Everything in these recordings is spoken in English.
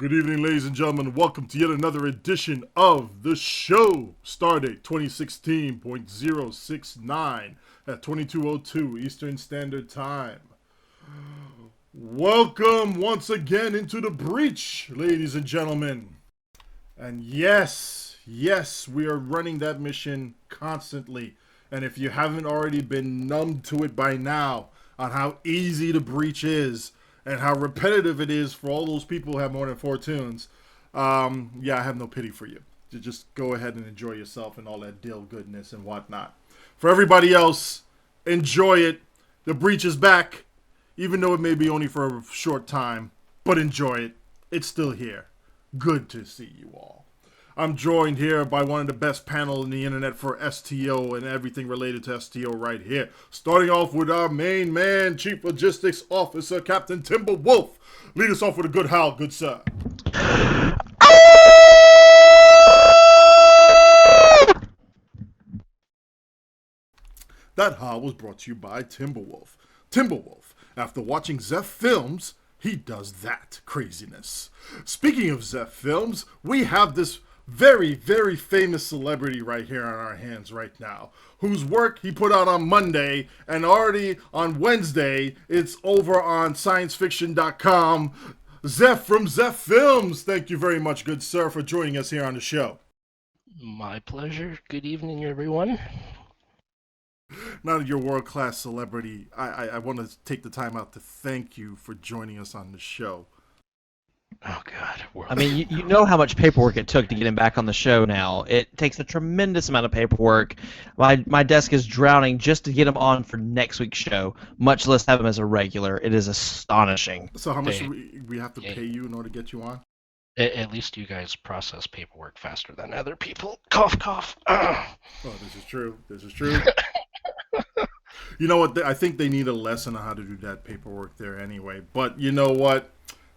Good evening, ladies and gentlemen. Welcome to yet another edition of the show. Stardate 2016.069 at 22:02 Eastern Standard Time. Welcome once again into the breach, ladies and gentlemen. And yes, we are running that mission constantly. And if you haven't already been numbed to it by now on how easy the breach is, and how repetitive it is for all those people who have more than 4 tunes, I have no pity for you. Just go ahead and enjoy yourself and all that dill goodness and whatnot. For everybody else, enjoy it. The breach is back, even though it may be only for a short time, but enjoy it. It's still here. Good to see you all. I'm joined here by one of the best panel in the internet for STO and everything related to STO right here. Starting off with our main man, Chief Logistics Officer, Captain TimberWolf. Lead us off with a good howl, good sir. That howl was brought to you by TimberWolf. TimberWolf, after watching Zeph films, he does that craziness. Speaking of Zeph films, we have this very, very famous celebrity right here on our hands right now, whose work he put out on Monday, and already on Wednesday, it's over on sciencefiction.com. Zeph from Zeph Films. Thank you very much, good sir, for joining us here on the show. My pleasure. Good evening, everyone. Now that you're a world-class celebrity, I want to take the time out to thank you for joining us on the show. Oh, God. I mean, you know how much paperwork it took to get him back on the show now. It takes a tremendous amount of paperwork. My desk is drowning just to get him on for next week's show, much less have him as a regular. It is astonishing. So how much do we have to pay you in order to get you on? At least you guys process paperwork faster than other people. Cough, cough. Oh, this is true. This is true. You know what? I think they need a lesson on how to do that paperwork there anyway. But you know what?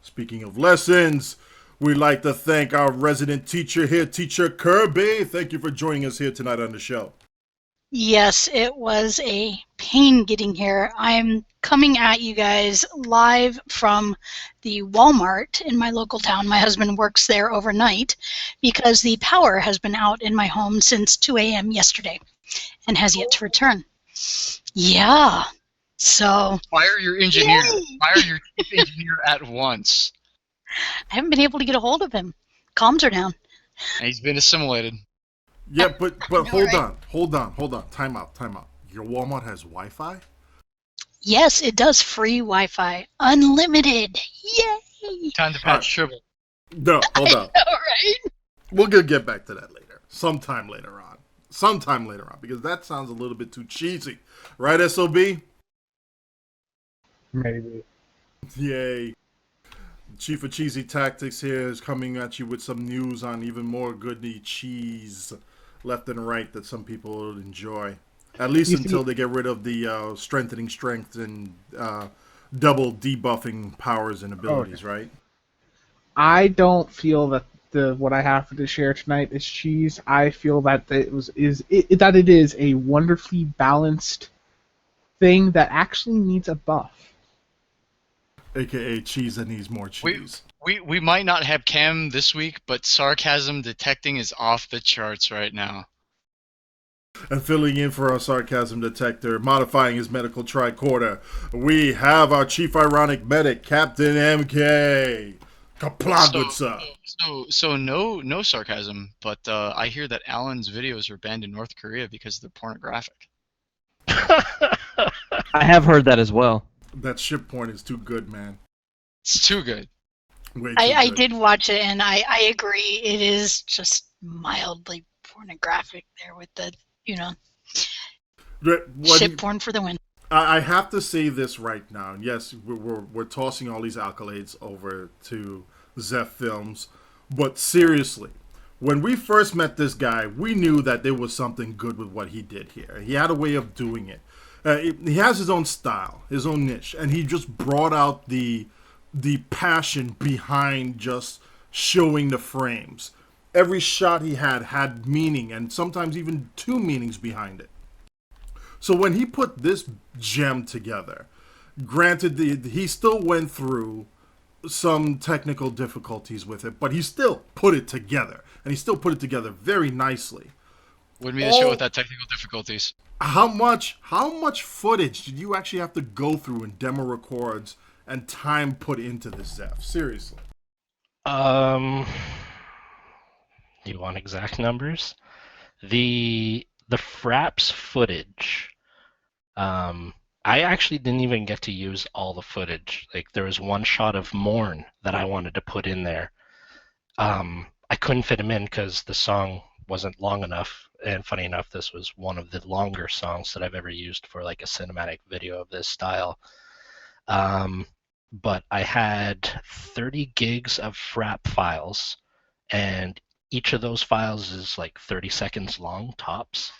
Speaking of lessons, we'd like to thank our resident teacher here, TeacherKirby. Thank you for joining us here tonight on the show. Yes, it was a pain getting here. I'm coming at you guys live from the Walmart in my local town. My husband works there overnight because the power has been out in my home since 2 a.m. yesterday and has yet to return. Yeah. So fire your engineer. Yay! Fire your chief engineer at once. I haven't been able to get a hold of him. Comms are down. And he's been assimilated. Yeah, but know, hold right? on. Time out. Your Walmart has Wi-Fi? Yes, it does. Free Wi-Fi. Unlimited. Yay! Time to patch Tribble. No, hold on. I know, right? We're going to get back to that later. Sometime later on, because that sounds a little bit too cheesy. Right, SOB? Maybe. Yay. Chief of Cheesy Tactics here is coming at you with some news on even more goody cheese left and right that some people will enjoy. At least until they get rid of the strengthening strength and double debuffing powers and abilities, right? I don't feel that what I have to share tonight is cheese. I feel that it is a wonderfully balanced thing that actually needs a buff. AKA cheese that needs more cheese. We might not have Cam this week, but sarcasm detecting is off the charts right now. And filling in for our sarcasm detector, modifying his medical tricorder, we have our chief ironic medic, Captain MK. Kapla, good sir. So no sarcasm, but I hear that Alan's videos are banned in North Korea because they're pornographic. I have heard that as well. That ship porn is too good, man. It's too good. I did watch it, and I agree. It is just mildly pornographic there with the, ship porn for the win. I have to say this right now. Yes, we're tossing all these accolades over to Zeph Films, but seriously, when we first met this guy, we knew that there was something good with what he did here. He had a way of doing it. He has his own style, his own niche, and he just brought out the passion behind just showing the frames. Every shot he had meaning, and sometimes even 2 meanings behind it. So when he put this gem together, granted, he still went through some technical difficulties with it, but he still put it together, and he still put it together very nicely. Wouldn't be the show without technical difficulties. How much footage did you actually have to go through in demo records and time put into this, Zeph? Seriously. You want exact numbers? The Fraps footage. I actually didn't even get to use all the footage. Like, there was one shot of Morn that I wanted to put in there. I couldn't fit him in because the song wasn't long enough. And funny enough, this was one of the longer songs that I've ever used for like a cinematic video of this style. But I had 30 gigs of Frap files, and each of those files is like 30 seconds long, tops.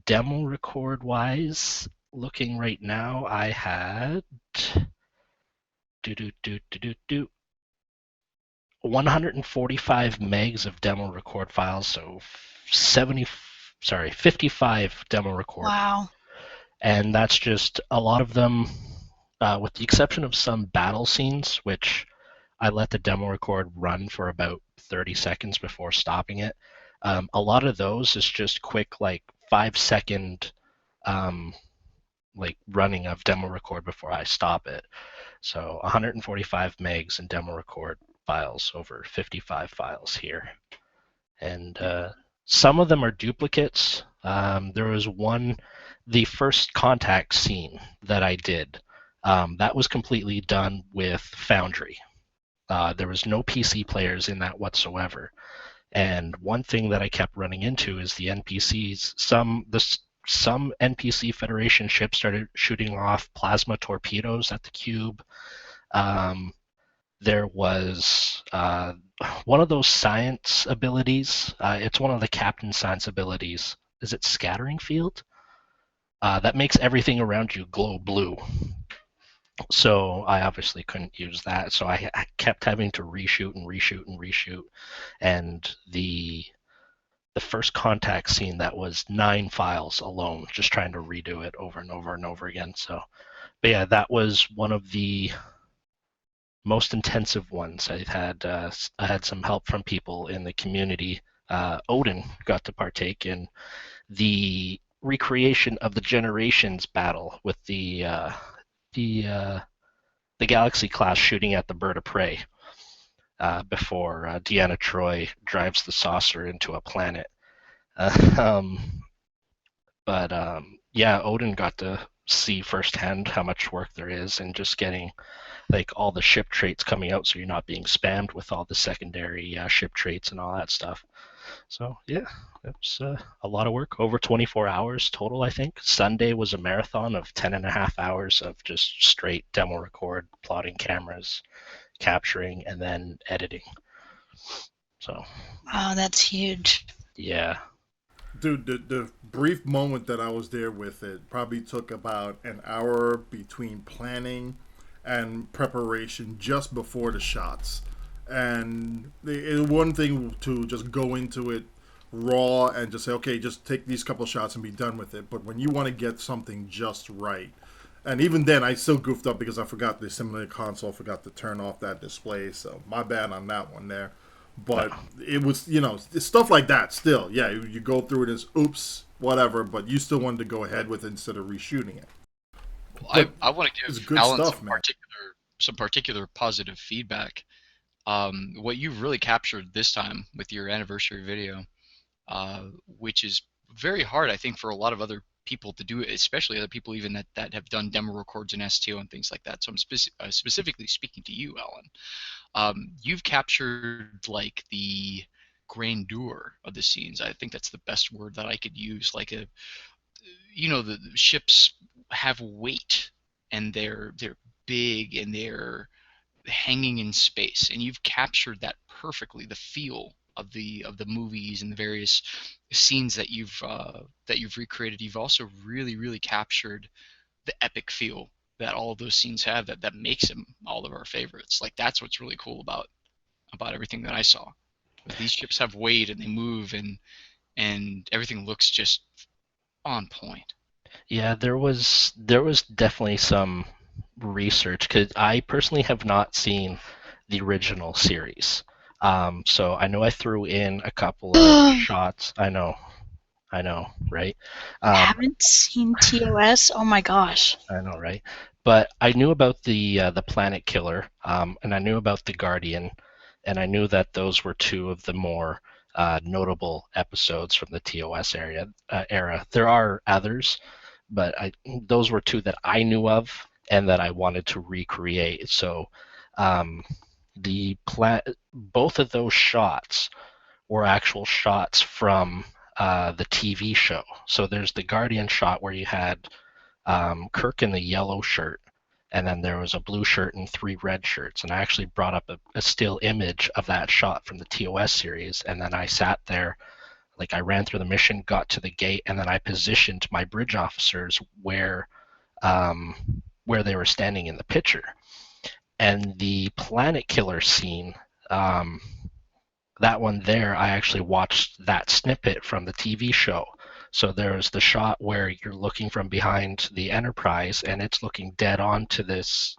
Demo record wise, looking right now, I had 145 megs of demo record files, so 55 demo record. Wow. And that's just a lot of them, with the exception of some battle scenes, which I let the demo record run for about 30 seconds before stopping it. A lot of those is just quick, like 5-second like running of demo record before I stop it. So 145 megs in demo record files over 55 files here. And some of them are duplicates. There was one, the first contact scene that I did, that was completely done with Foundry. There was no PC players in that whatsoever. And one thing that I kept running into is the NPCs. Some NPC Federation ships started shooting off plasma torpedoes at the cube. There was one of those science abilities. It's one of the captain science abilities. Is it Scattering Field? That makes everything around you glow blue. So I obviously couldn't use that. So I kept having to reshoot and reshoot and reshoot. And the first contact scene, that was 9 files alone, just trying to redo it over and over and over again. So, but yeah, that was one of the most intensive ones. I had some help from people in the community. Odin got to partake in the recreation of the Generations battle with the Galaxy class shooting at the bird of prey before Deanna Troi drives the saucer into a planet. Yeah, Odin got to see firsthand how much work there is, and just getting like all the ship traits coming out, so you're not being spammed with all the secondary ship traits and all that stuff. So yeah, it was a lot of work, over 24 hours total, I think. Sunday was a marathon of 10.5 hours of just straight demo record, plotting cameras, capturing, and then editing. So. Wow, that's huge. Yeah. Dude, the brief moment that I was there with it probably took about an hour between planning and preparation just before the shots. And one thing to just go into it raw and just say, okay, just take these couple shots and be done with it. But when you want to get something just right, and even then I still goofed up because I forgot the simulator console, forgot to turn off that display. So my bad on that one there. But it was, it's stuff like that still. Yeah, you go through it as oops, whatever, but you still wanted to go ahead with it instead of reshooting it. Well, I want to give Alan some particular positive feedback. What you've really captured this time with your anniversary video, which is very hard, I think, for a lot of other people to do it, especially other people even that have done demo records in STO and things like that. So I'm specifically speaking to you, Alan. You've captured like the grandeur of the scenes. I think that's the best word that I could use. Like the ships have weight, and they're big, and they're hanging in space, and you've captured that perfectly. The feel of the movies and the various scenes that you've recreated. You've also really captured the epic feel that all of those scenes have, that makes them all of our favorites. Like, that's what's really cool about everything that I saw. These ships have weight, and they move, and everything looks just on point. Yeah, there was definitely some research because I personally have not seen the original series. So I know I threw in a couple of shots. I know, right? Haven't seen TOS? Oh my gosh. I know, right? But I knew about the Planet Killer, and I knew about the Guardian, and I knew that those were two of the more notable episodes from the TOS era. There are others, but those were two that I knew of and that I wanted to recreate. So um, both of those shots were actual shots from the TV show. So there's the Guardian shot where you had Kirk in the yellow shirt, and then there was a blue shirt and 3 red shirts. And I actually brought up a still image of that shot from the TOS series, and then I sat there, like I ran through the mission, got to the gate, and then I positioned my bridge officers where they were standing in the picture. And the Planet Killer scene, that one there, I actually watched that snippet from the TV show. So there's the shot where you're looking from behind the Enterprise, and it's looking dead on to this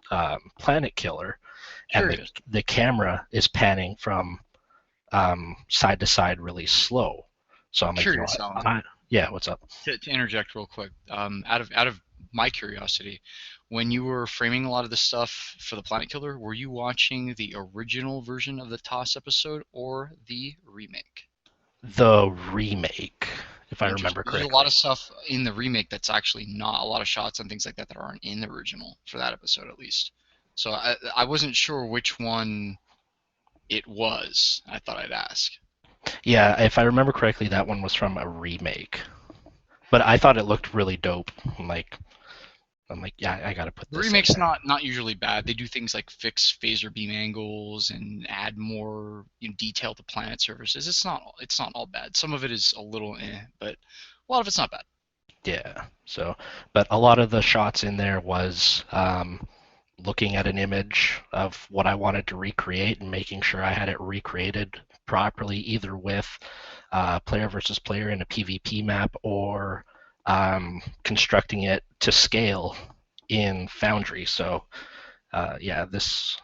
Planet Killer, and the camera is panning from side to side really slow. So I'm Curious, like, yeah, what's up? To interject real quick, out of my curiosity, when you were framing a lot of the stuff for the Planet Killer, were you watching the original version of the TOS episode or the remake? The remake, if I remember correctly. There's a lot of stuff in the remake that's actually not a lot of shots and things like that aren't in the original, for that episode at least. So I wasn't sure which one it was. I thought I'd ask. Yeah, if I remember correctly, that one was from a remake. But I thought it looked really dope. I'm like, yeah, I gotta put this. The remake's not usually bad. They do things like fix phaser beam angles and add more detail to planet surfaces. It's not all bad. Some of it is a little but a lot of it's not bad. Yeah. So, but a lot of the shots in there was looking at an image of what I wanted to recreate and making sure I had it recreated properly, either with player versus player in a PvP map or constructing it to scale in Foundry. So yeah, this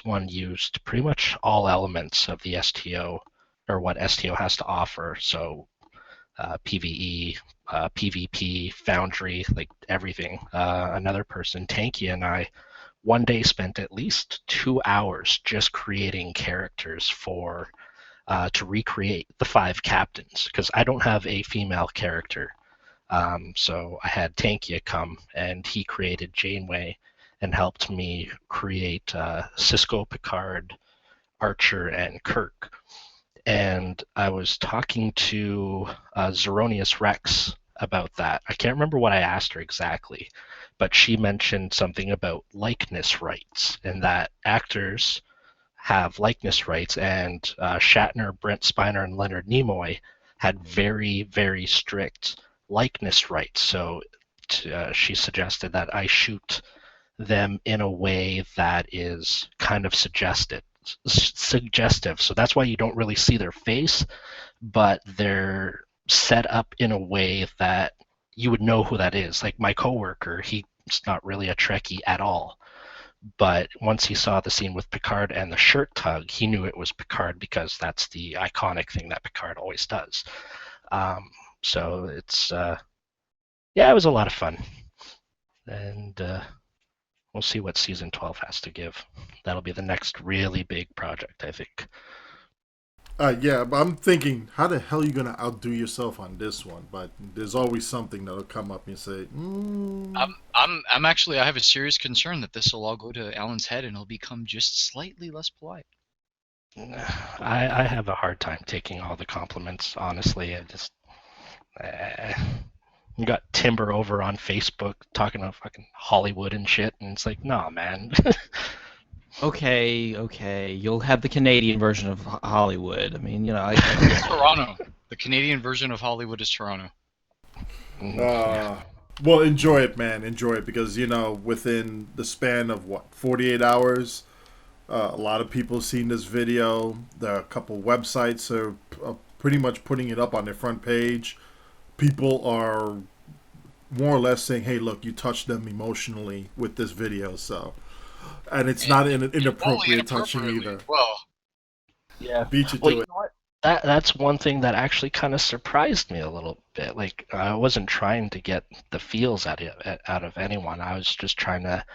one used pretty much all elements of the STO, or what STO has to offer. So PvE, PvP, Foundry, like everything. Another person, Tanky, and I one day spent at least 2 hours just creating characters for to recreate the 5 captains, because I don't have a female character. So I had Tankia come, and he created Janeway and helped me create Cisco, Picard, Archer, and Kirk. And I was talking to Zeronius Rex about that. I can't remember what I asked her exactly, but she mentioned something about likeness rights, and that actors have likeness rights, and Shatner, Brent Spiner, and Leonard Nimoy had very, very strict likeness rights. So she suggested that I shoot them in a way that is kind of suggestive. So that's why you don't really see their face, but they're set up in a way that you would know who that is. Like my coworker, he's not really a Trekkie at all, but once he saw the scene with Picard and the shirt tug, he knew it was Picard, because that's the iconic thing that Picard always does. So it's yeah, it was a lot of fun, and we'll see what season 12 has to give. That'll be the next really big project, I think. Yeah, but I'm thinking, how the hell are you gonna outdo yourself on this one? But there's always something that'll come up and say, I'm actually, I have a serious concern that this will all go to Alan's head and he'll become just slightly less polite. I have a hard time taking all the compliments, honestly. I just you got Timber over on Facebook talking about fucking Hollywood and shit, and it's like, nah, man. Okay, you'll have the Canadian version of Hollywood. I mean, Toronto. The Canadian version of Hollywood is Toronto. well, enjoy it, man. Enjoy it, because, within the span of, 48 hours, a lot of people have seen this video. There are a couple websites are pretty much putting it up on their front page. People are more or less saying, hey, look, you touched them emotionally with this video, so. And it's not inappropriate touching either. Well, Yeah. Beat you Well, to you it. know what? That's one thing that actually kind of surprised me a little bit. Like, I wasn't trying to get the feels out of anyone. I was just trying to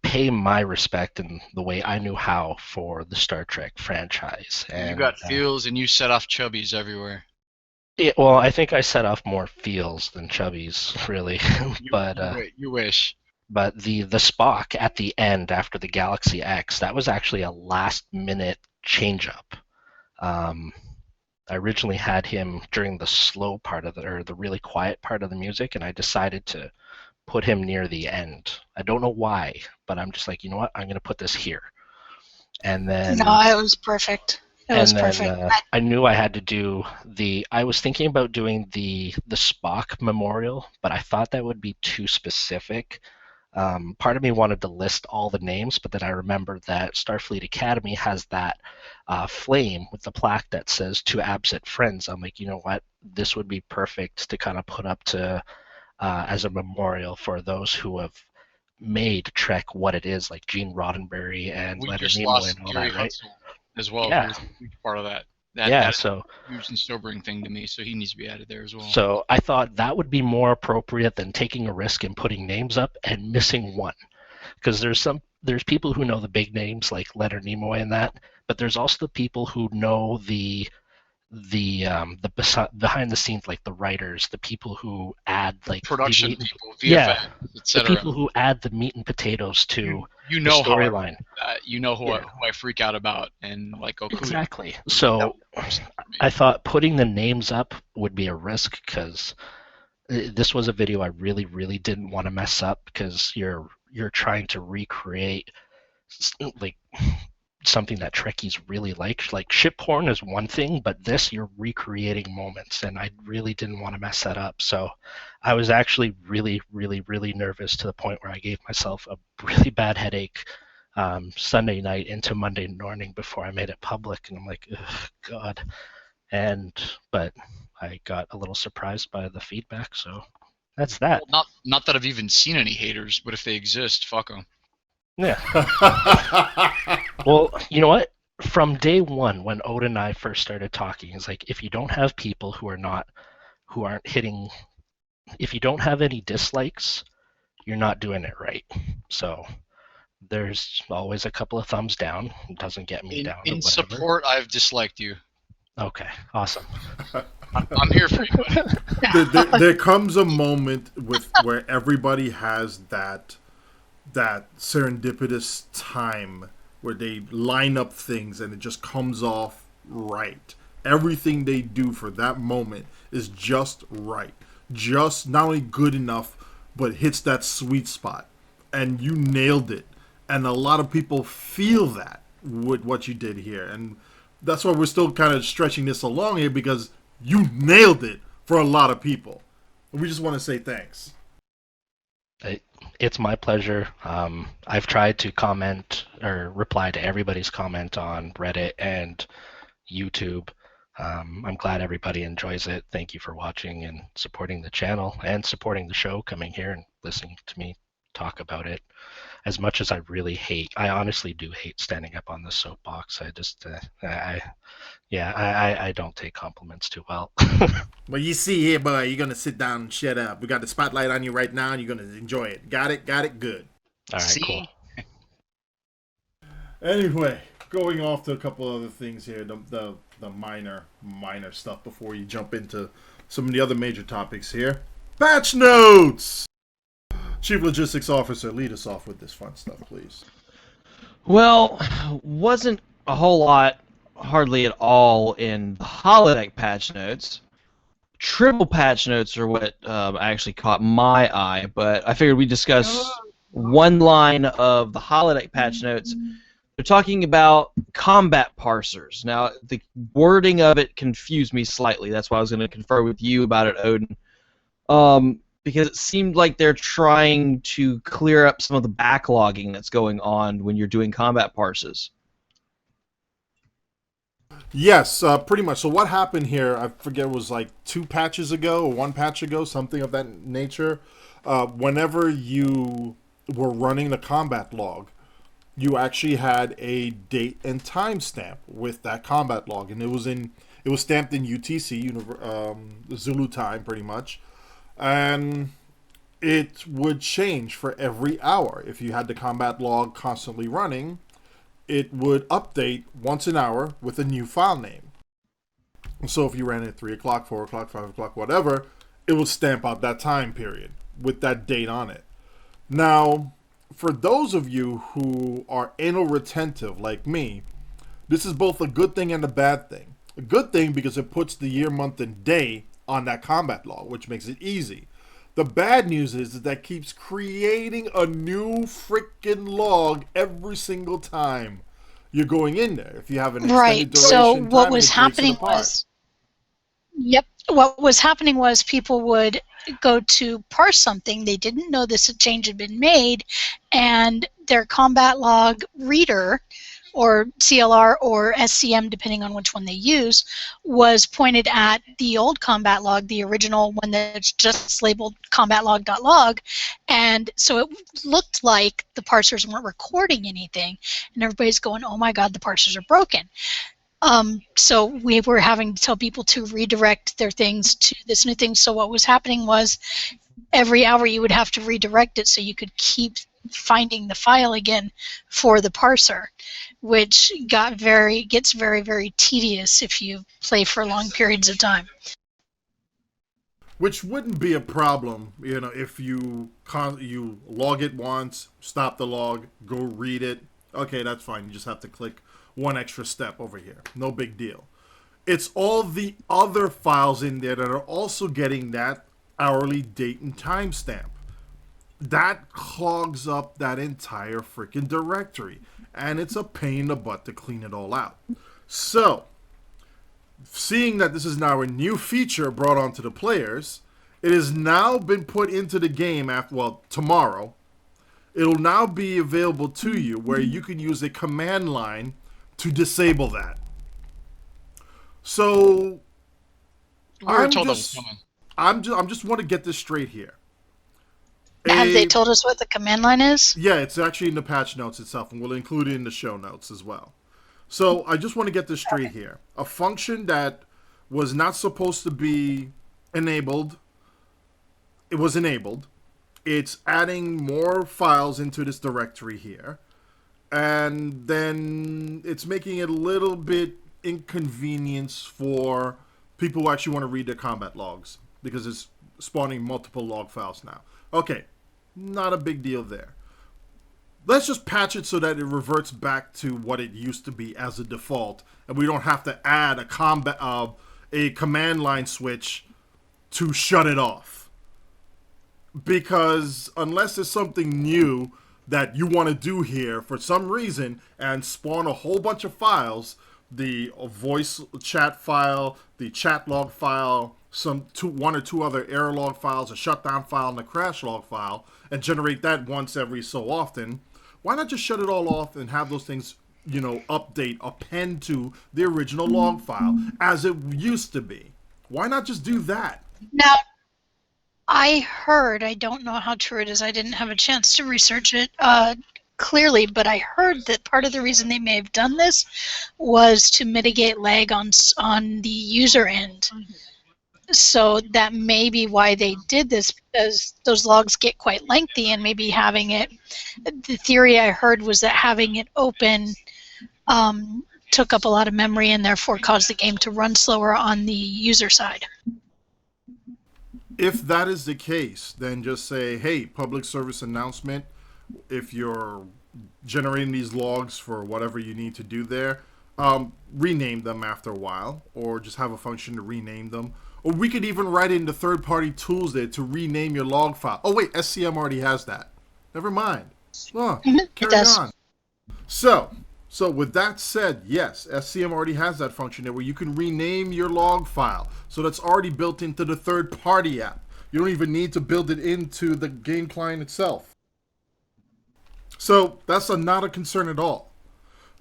pay my respect in the way I knew how for the Star Trek franchise. you And got feels and you set off chubbies everywhere. well, I think I set off more feels than chubbies, really. You wish. But the Spock at the end after the Galaxy X, that was actually a last minute change up. I originally had him during the slow part of or the really quiet part of the music, and I decided to put him near the end. I don't know why, but I'm just like, you know what? I'm going to put this here. And then No, it was perfect. It was perfect. I knew I had to do I was thinking about doing the Spock memorial, but I thought that would be too specific. Part of me wanted to list all the names, but then I remembered that Starfleet Academy has that flame with the plaque that says "To Absent Friends." I'm like, you know what? This would be perfect to kind of put up to as a memorial for those who have made Trek what it is, like Gene Roddenberry and We Leonard just Nimoy lost and all Gary that, right? Hutzel as well. Yeah. He was a huge part of that. Yeah, That's a huge and sobering thing to me, so he needs to be added there as well. So I thought that would be more appropriate than taking a risk and putting names up and missing one, because there's people who know the big names like Leonard Nimoy and that, but there's also the people who know the behind the scenes, like the writers, the people who add like Production the people, VFX, yeah, the etc. people who add the meat and potatoes to You the know how storyline. you know who, Yeah. who I freak out about and like Okuda. Exactly. So I thought putting the names up would be a risk, because this was a video I really, really didn't want to mess up, because you're trying to recreate like something that Trekkies really like. Like ship porn is one thing, but this you're recreating moments, and I really didn't want to mess that up. So I was actually really, really, really nervous to the point where I gave myself a really bad headache Sunday night into Monday morning before I made it public, and I'm like, ugh, God. But I got a little surprised by the feedback, so that's that. Well, not that I've even seen any haters, but if they exist, fuck them. Yeah. Well, you know what? From day one, when Oda and I first started talking, it's like, if you don't have people who aren't hitting, if you don't have any dislikes, you're not doing it right. So there's always a couple of thumbs down. It doesn't get me down. In or whatever. support, I've disliked you. Okay, awesome. I'm here for you, buddy. there comes a moment where everybody has that serendipitous time where they line up things and it just comes off right. Everything they do for that moment is just right. Just not only good enough, but hits that sweet spot. And you nailed it. And a lot of people feel that with what you did here. And that's why we're still kind of stretching this along here, because you nailed it for a lot of people. And we just want to say thanks. It's my pleasure. I've tried to comment or reply to everybody's comment on Reddit and YouTube. I'm glad everybody enjoys it. Thank you for watching and supporting the channel and supporting the show, coming here and listening to me talk about it. As much as I honestly do hate standing up on the soapbox. I don't take compliments too well. Well, you see here, boy, you're going to sit down and shut up. We got the spotlight on you right now, and you're going to enjoy it. Got it? Good. All right, See? cool. Anyway, going off to a couple other things here, the minor stuff before you jump into some of the other major topics here. Patch notes! Chief Logistics Officer, lead us off with this fun stuff, please. Well, wasn't a whole lot, hardly at all, in the Holodeck patch notes. Tribble patch notes are what actually caught my eye, but I figured we'd discuss one line of the Holodeck patch notes. They're talking about combat parsers. Now, the wording of it confused me slightly. That's why I was going to confer with you about it, Odin. Because it seemed like they're trying to clear up some of the backlogging that's going on when you're doing combat parses. Yes, pretty much. So what happened here, I forget, it was like 2 patches ago or 1 patch ago, something of that nature. Whenever you were running the combat log, you actually had a date and time stamp with that combat log, and it was stamped in UTC, Zulu time, pretty much, and it would change for every hour. If you had the combat log constantly running, it would update once an hour with a new file name. So if you ran it at 3 o'clock, 4 o'clock, 5 o'clock, whatever, it would stamp out that time period with that date on it. Now, for those of you who are anal retentive like me, this is both a good thing and a bad thing. A good thing because it puts the year, month, and day on that combat log, which makes it easy. The bad news is that keeps creating a new freaking log every single time you're going in there. If you have an extended Right. duration So time, what and was it breaks it happening apart. was, yep, what was happening was people would go to parse something. They didn't know this change had been made, and their combat log reader, or CLR or SCM, depending on which one they use, was pointed at the old combat log, the original one that's just labeled combatlog.log, and so it looked like the parsers weren't recording anything, and everybody's going, oh my god, the parsers are broken. So we were having to tell people to redirect their things to this new thing. So what was happening was every hour you would have to redirect it so you could keep finding the file again for the parser, which gets very, very tedious if you play for long periods of time. Which wouldn't be a problem, if you log it once, stop the log, go read it. Okay, that's fine. You just have to click one extra step over here. No big deal. It's all the other files in there that are also getting that hourly date and timestamp. That clogs up that entire freaking directory, and it's a pain in the butt to clean it all out. So, seeing that this is now a new feature brought onto the players, it has now been put into the game tomorrow. It'll now be available to you where you can use a command line to disable that. So We were told that was coming. I'm just want to get this straight here. Have they told us what the command line is? Yeah, it's actually in the patch notes itself, and we'll include it in the show notes as well. So I just want to get this straight here. A function that was not supposed to be enabled, it was enabled. It's adding more files into this directory here. And then it's making it a little bit inconvenience for people who actually want to read their combat logs, because it's spawning multiple log files now. Okay, not a big deal there. Let's just patch it so that it reverts back to what it used to be as a default, and we don't have to add a command line switch to shut it off. Because unless there's something new that you want to do here for some reason and spawn a whole bunch of files, the voice chat file, the chat log file, one or two other error log files, a shutdown file, and a crash log file, and generate that once every so often, why not just shut it all off and have those things, append to the original log file as it used to be? Why not just do that? Now, I heard, I don't know how true it is, I didn't have a chance to research it clearly, but I heard that part of the reason they may have done this was to mitigate lag on the user end. So that may be why they did this, because those logs get quite lengthy, and maybe having it, the theory I heard was that having it open took up a lot of memory and therefore caused the game to run slower on the user side. If that is the case, then just say, hey, public service announcement, if you're generating these logs for whatever you need to do there, rename them after a while, or just have a function to rename them. Or we could even write in the third-party tools there to rename your log file. Oh, wait, SCM already has that. Never mind. Oh, carry on. So with that said, yes, SCM already has that function there where you can rename your log file. So that's already built into the third-party app. You don't even need to build it into the game client itself. So that's not a concern at all.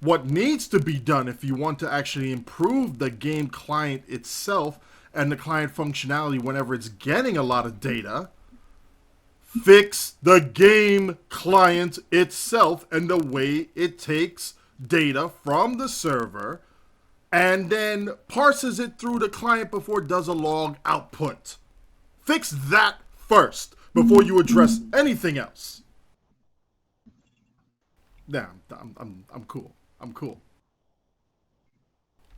What needs to be done if you want to actually improve the game client itself and the client functionality whenever it's getting a lot of data, fix the game client itself and the way it takes data from the server and then parses it through the client before it does a log output. Fix that first before you address anything else. Yeah, I'm cool. I'm cool.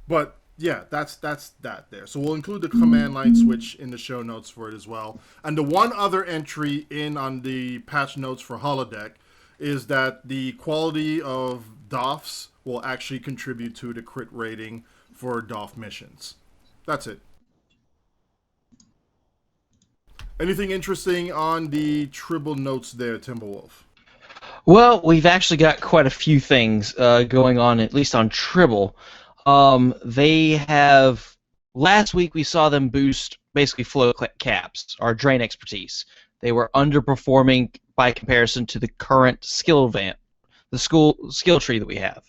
But yeah, that's that there. So we'll include the command line switch in the show notes for it as well. And the one other entry in on the patch notes for Holodeck is that the quality of DOFs will actually contribute to the crit rating for DOF missions. That's it. Anything interesting on the Tribble notes there, TimberWolf? Well, we've actually got quite a few things going on, at least on Tribble. They have, last week we saw them boost basically flow caps, our drain expertise. They were underperforming by comparison to the current skill skill tree that we have.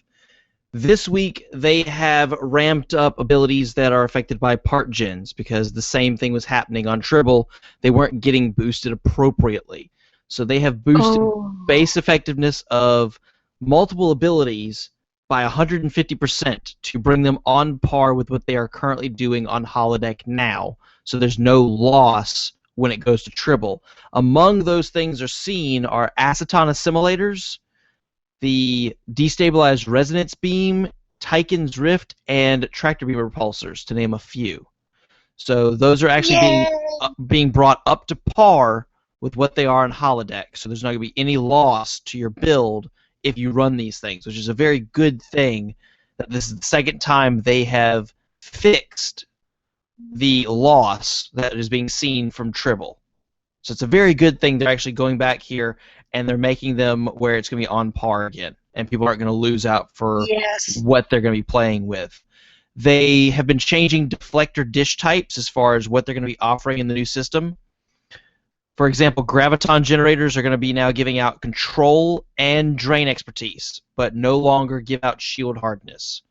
This week they have ramped up abilities that are affected by part gens because the same thing was happening on Tribble. They weren't getting boosted appropriately. So they have boosted base effectiveness of multiple abilities by 150% to bring them on par with what they are currently doing on Holodeck now. So there's no loss when it goes to Tribble. Among those things are seen are aceton assimilators, the destabilized resonance beam, Tychon's rift, and tractor beam repulsors, to name a few. So those are actually being brought up to par with what they are on Holodeck. So there's not going to be any loss to your build if you run these things, which is a very good thing. That this is the second time they have fixed the loss that is being seen from Tribble. So it's a very good thing they're actually going back here and they're making them where it's going to be on par again, and people aren't going to lose out for what they're going to be playing with. They have been changing deflector dish types as far as what they're going to be offering in the new system. For example, graviton generators are going to be now giving out control and drain expertise, but no longer give out shield hardness.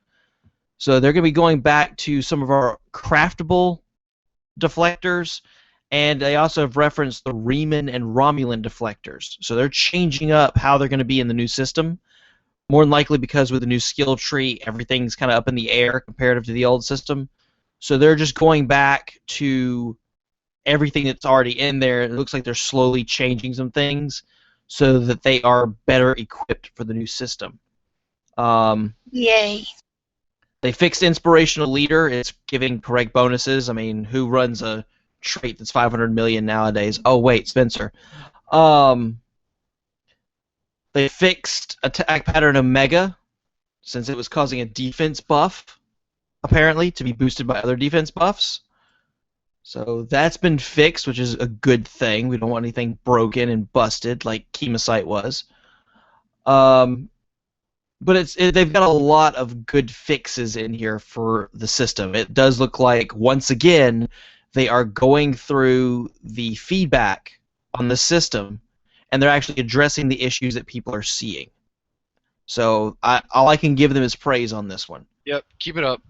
So they're going to be going back to some of our craftable deflectors, and they also have referenced the Riemann and Romulan deflectors. So they're changing up how they're going to be in the new system, more than likely because with the new skill tree, everything's kind of up in the air comparative to the old system. So they're just going back to everything that's already in there. It looks like they're slowly changing some things so that they are better equipped for the new system. Yay. They fixed Inspirational Leader. It's giving correct bonuses. I mean, who runs a trait that's 500 million nowadays? Oh, wait, Spencer. They fixed Attack Pattern Omega, since it was causing a defense buff, apparently, to be boosted by other defense buffs. So that's been fixed, which is a good thing. We don't want anything broken and busted like Chemosite was. But they've got a lot of good fixes in here for the system. It does look like, once again, they are going through the feedback on the system, and they're actually addressing the issues that people are seeing. So all I can give them is praise on this one. Yep, keep it up.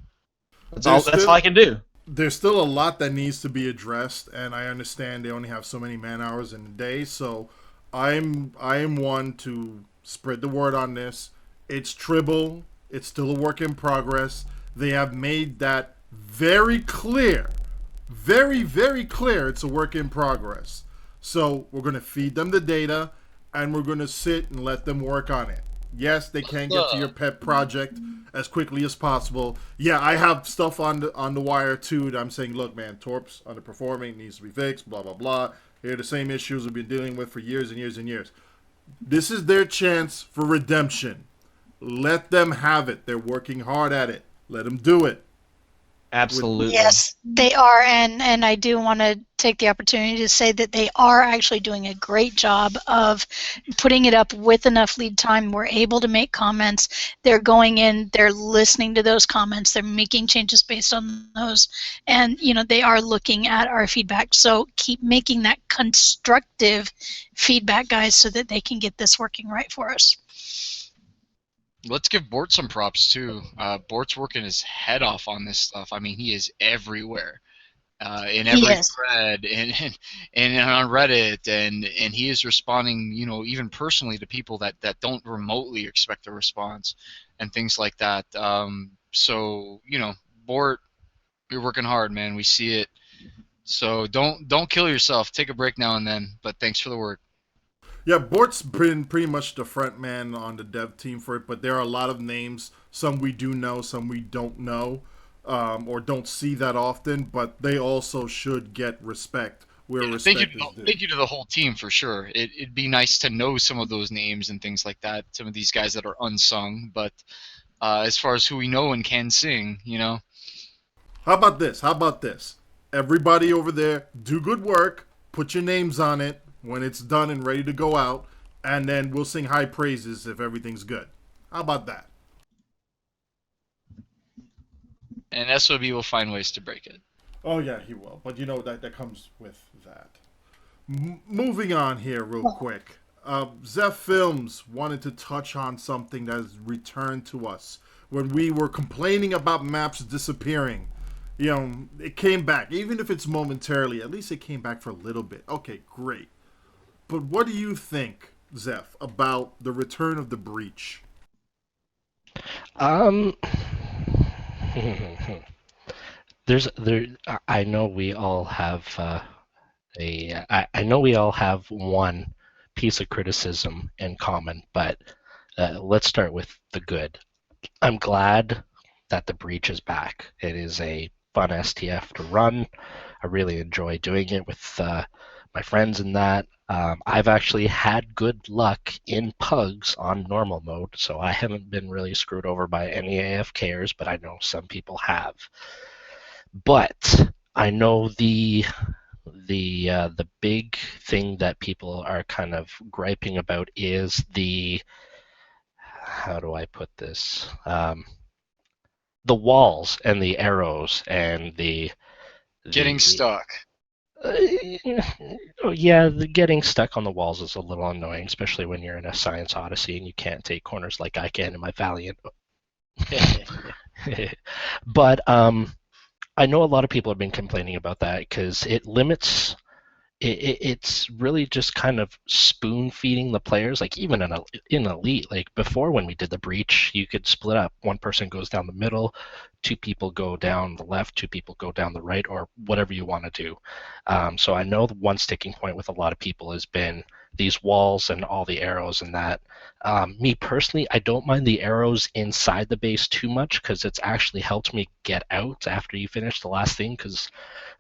That's all I can do. There's still a lot that needs to be addressed, and I understand they only have so many man hours in a day, so I am one to spread the word on this. It's Tribble. It's still a work in progress. They have made that very clear. Very, very clear it's a work in progress. So we're going to feed them the data, and we're going to sit and let them work on it. Yes, they can get to your pet project as quickly as possible. Yeah, I have stuff on the wire too that I'm saying, look, man, Torp's underperforming, needs to be fixed, blah, blah, blah. Here are the same issues we've been dealing with for years and years and years. This is their chance for redemption. Let them have it. They're working hard at it. Let them do it. Absolutely. Yes, they are, and I do want to take the opportunity to say that they are actually doing a great job of putting it up with enough lead time. We're able to make comments. They're going in, they're listening to those comments, they're making changes based on those, and they are looking at our feedback. So keep making that constructive feedback, guys, so that they can get this working right for us. Let's give Bort some props too. Bort's working his head off on this stuff. I mean, he is everywhere. In He every is. thread and on Reddit, and he is responding, even personally to people that don't remotely expect a response and things like that. So Bort, you're working hard, man. We see it. So don't kill yourself. Take a break now and then. But thanks for the work. Yeah, Bort's been pretty much the front man on the dev team for it, but there are a lot of names. Some we do know, some we don't know, or don't see that often. But they also should get respect where Yeah, thank you respect is due. thank you to the whole team for sure. It'd be nice to know some of those names and things like that. Some of these guys that are unsung, but as far as who we know and can sing, How about this? How about this? Everybody over there, do good work. Put your names on it when it's done and ready to go out, and then we'll sing high praises if everything's good. How about that? and SOB will find ways to break it. Oh yeah, he will. But you know that comes with that. Moving on here, real quick. Zeph Films wanted to touch on something that has returned to us when we were complaining about maps disappearing. It came back, even if it's momentarily. At least it came back for a little bit. Okay, great. But what do you think, Zeph, about the return of the breach? Um, I know we all have I know we all have one piece of criticism in common, but let's start with the good. I'm glad that the breach is back. It is a fun STF to run. I really enjoy doing it with my friends and that. I've actually had good luck in pugs on normal mode, so I haven't been really screwed over by any AFKers, but I know some people have. But I know the big thing that people are kind of griping about is how do I put this? The walls and the arrows and Getting stuck. Yeah, the getting stuck on the walls is a little annoying, especially when you're in a Science Odyssey and you can't take corners like I can in my Valiant. But I know a lot of people have been complaining about that because it limits. It's really just kind of spoon feeding the players. Like even in Elite, like before when we did the breach, you could split up. One person goes down the middle, two people go down the left, two people go down the right, or whatever you want to do. So I know the one sticking point with a lot of people has been these walls and all the arrows and that. Me personally, I don't mind the arrows inside the base too much because it's actually helped me get out after you finish the last thing. Because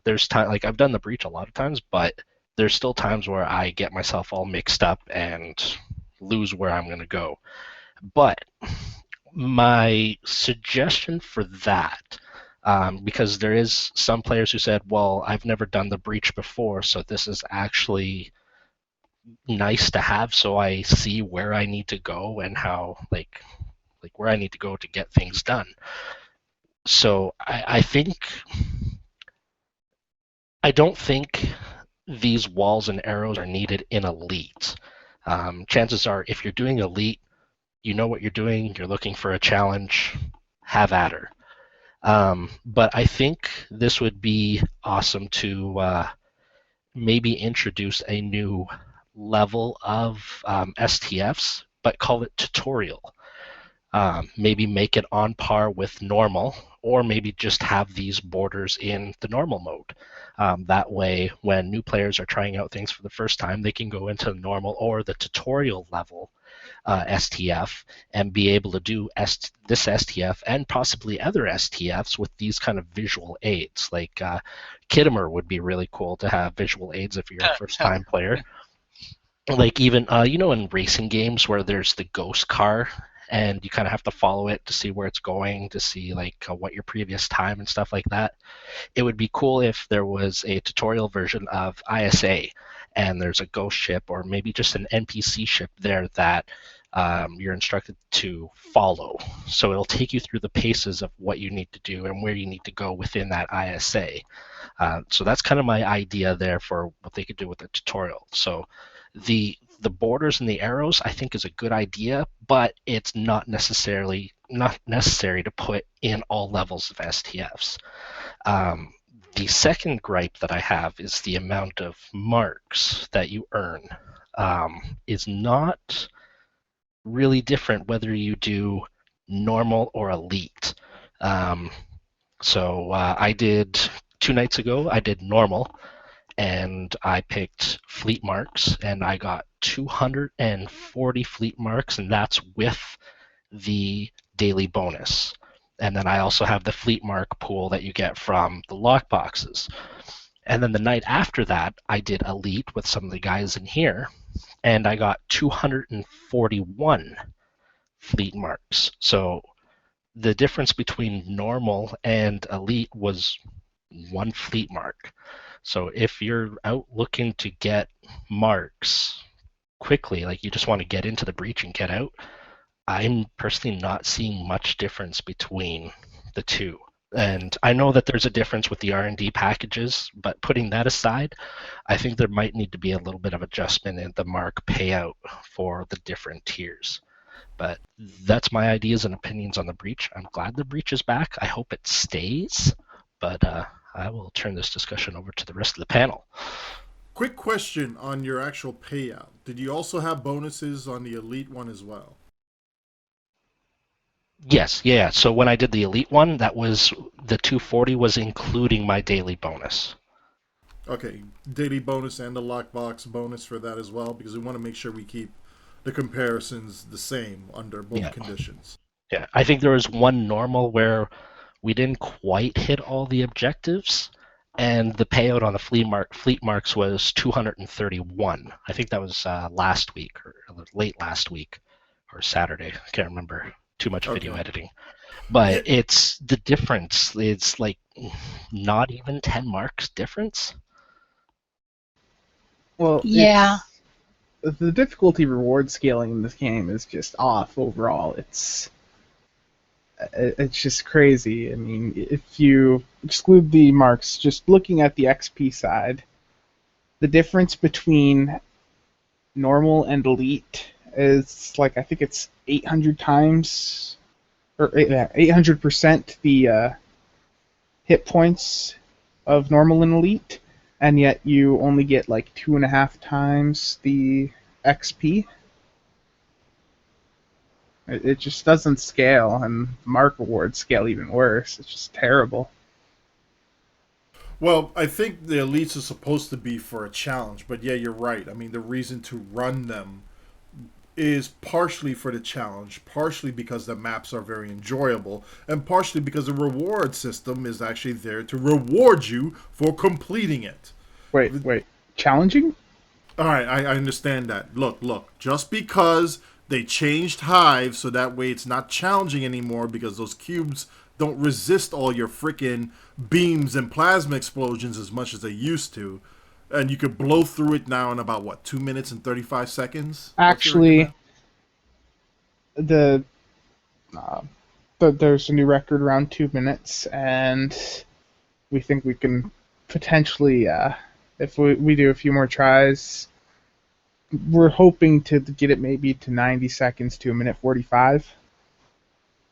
there's time, like I've done the breach a lot of times, but there's still times where I get myself all mixed up and lose where I'm going to go. But my suggestion for that, because there is some players who said, well, I've never done the breach before, so this is actually nice to have so I see where I need to go and how, like where I need to go to get things done. So I don't think these walls and arrows are needed in Elite. Chances are, if you're doing Elite, you know what you're doing, you're looking for a challenge, have at her. But I think this would be awesome to maybe introduce a new level of STFs, but call it tutorial. Maybe make it on par with normal, or maybe just have these borders in the normal mode. That way, when new players are trying out things for the first time, they can go into the normal or the tutorial level STF and be able to do this STF and possibly other STFs with these kind of visual aids. Like Kittimer would be really cool to have visual aids if you're a first-time player. Like even, in racing games where there's the ghost car and you kind of have to follow it to see where it's going, to see what your previous time and stuff like that. It would be cool if there was a tutorial version of ISA and there's a ghost ship or maybe just an NPC ship there that you're instructed to follow. So it'll take you through the paces of what you need to do and where you need to go within that ISA. So that's kind of my idea there for what they could do with the tutorial. So the the borders and the arrows I think is a good idea, but it's not necessary to put in all levels of STFs. The second gripe that I have is the amount of marks that you earn is not really different whether you do normal or elite. So I did 2 nights ago, I did normal, and I picked fleet marks, and I got 240 fleet marks, and that's with the daily bonus. And then I also have the fleet mark pool that you get from the lockboxes. And then the night after that, I did elite with some of the guys in here, and I got 241 fleet marks. So the difference between normal and elite was 1 fleet mark. So if you're out looking to get marks quickly, like you just want to get into the breach and get out, I'm personally not seeing much difference between the two. And I know that there's a difference with the R&D packages, but putting that aside, I think there might need to be a little bit of adjustment in the mark payout for the different tiers. But that's my ideas and opinions on the breach. I'm glad the breach is back. I hope it stays, but I will turn this discussion over to the rest of the panel. Quick question on your actual payout. Did you also have bonuses on the elite one as well? Yes, yeah. So when I did the elite one, that was the 240 was including my daily bonus. Okay, daily bonus and the lockbox bonus for that as well, because we want to make sure we keep the comparisons the same under both conditions. Yeah, I think there was one normal where we didn't quite hit all the objectives, and the payout on the fleet marks was 231. I think that was last week, or late last week, or Saturday. I can't remember. Too much video editing. But it's the difference. It's like not even 10 marks difference. Well, Yeah. The difficulty reward scaling in this game is just off overall. It's just crazy. I mean, if you exclude the marks, just looking at the XP side, the difference between normal and elite is like, I think it's 800 times, or 800% the hit points of normal and elite, and yet you only get like 2.5 times the XP. It just doesn't scale, and mark rewards scale even worse. It's just terrible. Well, I think the elites are supposed to be for a challenge, but yeah, you're right. I mean, the reason to run them is partially for the challenge, partially because the maps are very enjoyable, and partially because the reward system is actually there to reward you for completing it. Wait. Challenging? Alright, I understand that. Look. Just because they changed Hive so that way it's not challenging anymore because those cubes don't resist all your freaking beams and plasma explosions as much as they used to. And you could blow through it now in about, 2 minutes and 35 seconds? Actually, there's a new record around 2 minutes, and we think we can potentially, if we do a few more tries, we're hoping to get it maybe to 90 seconds to 1:45.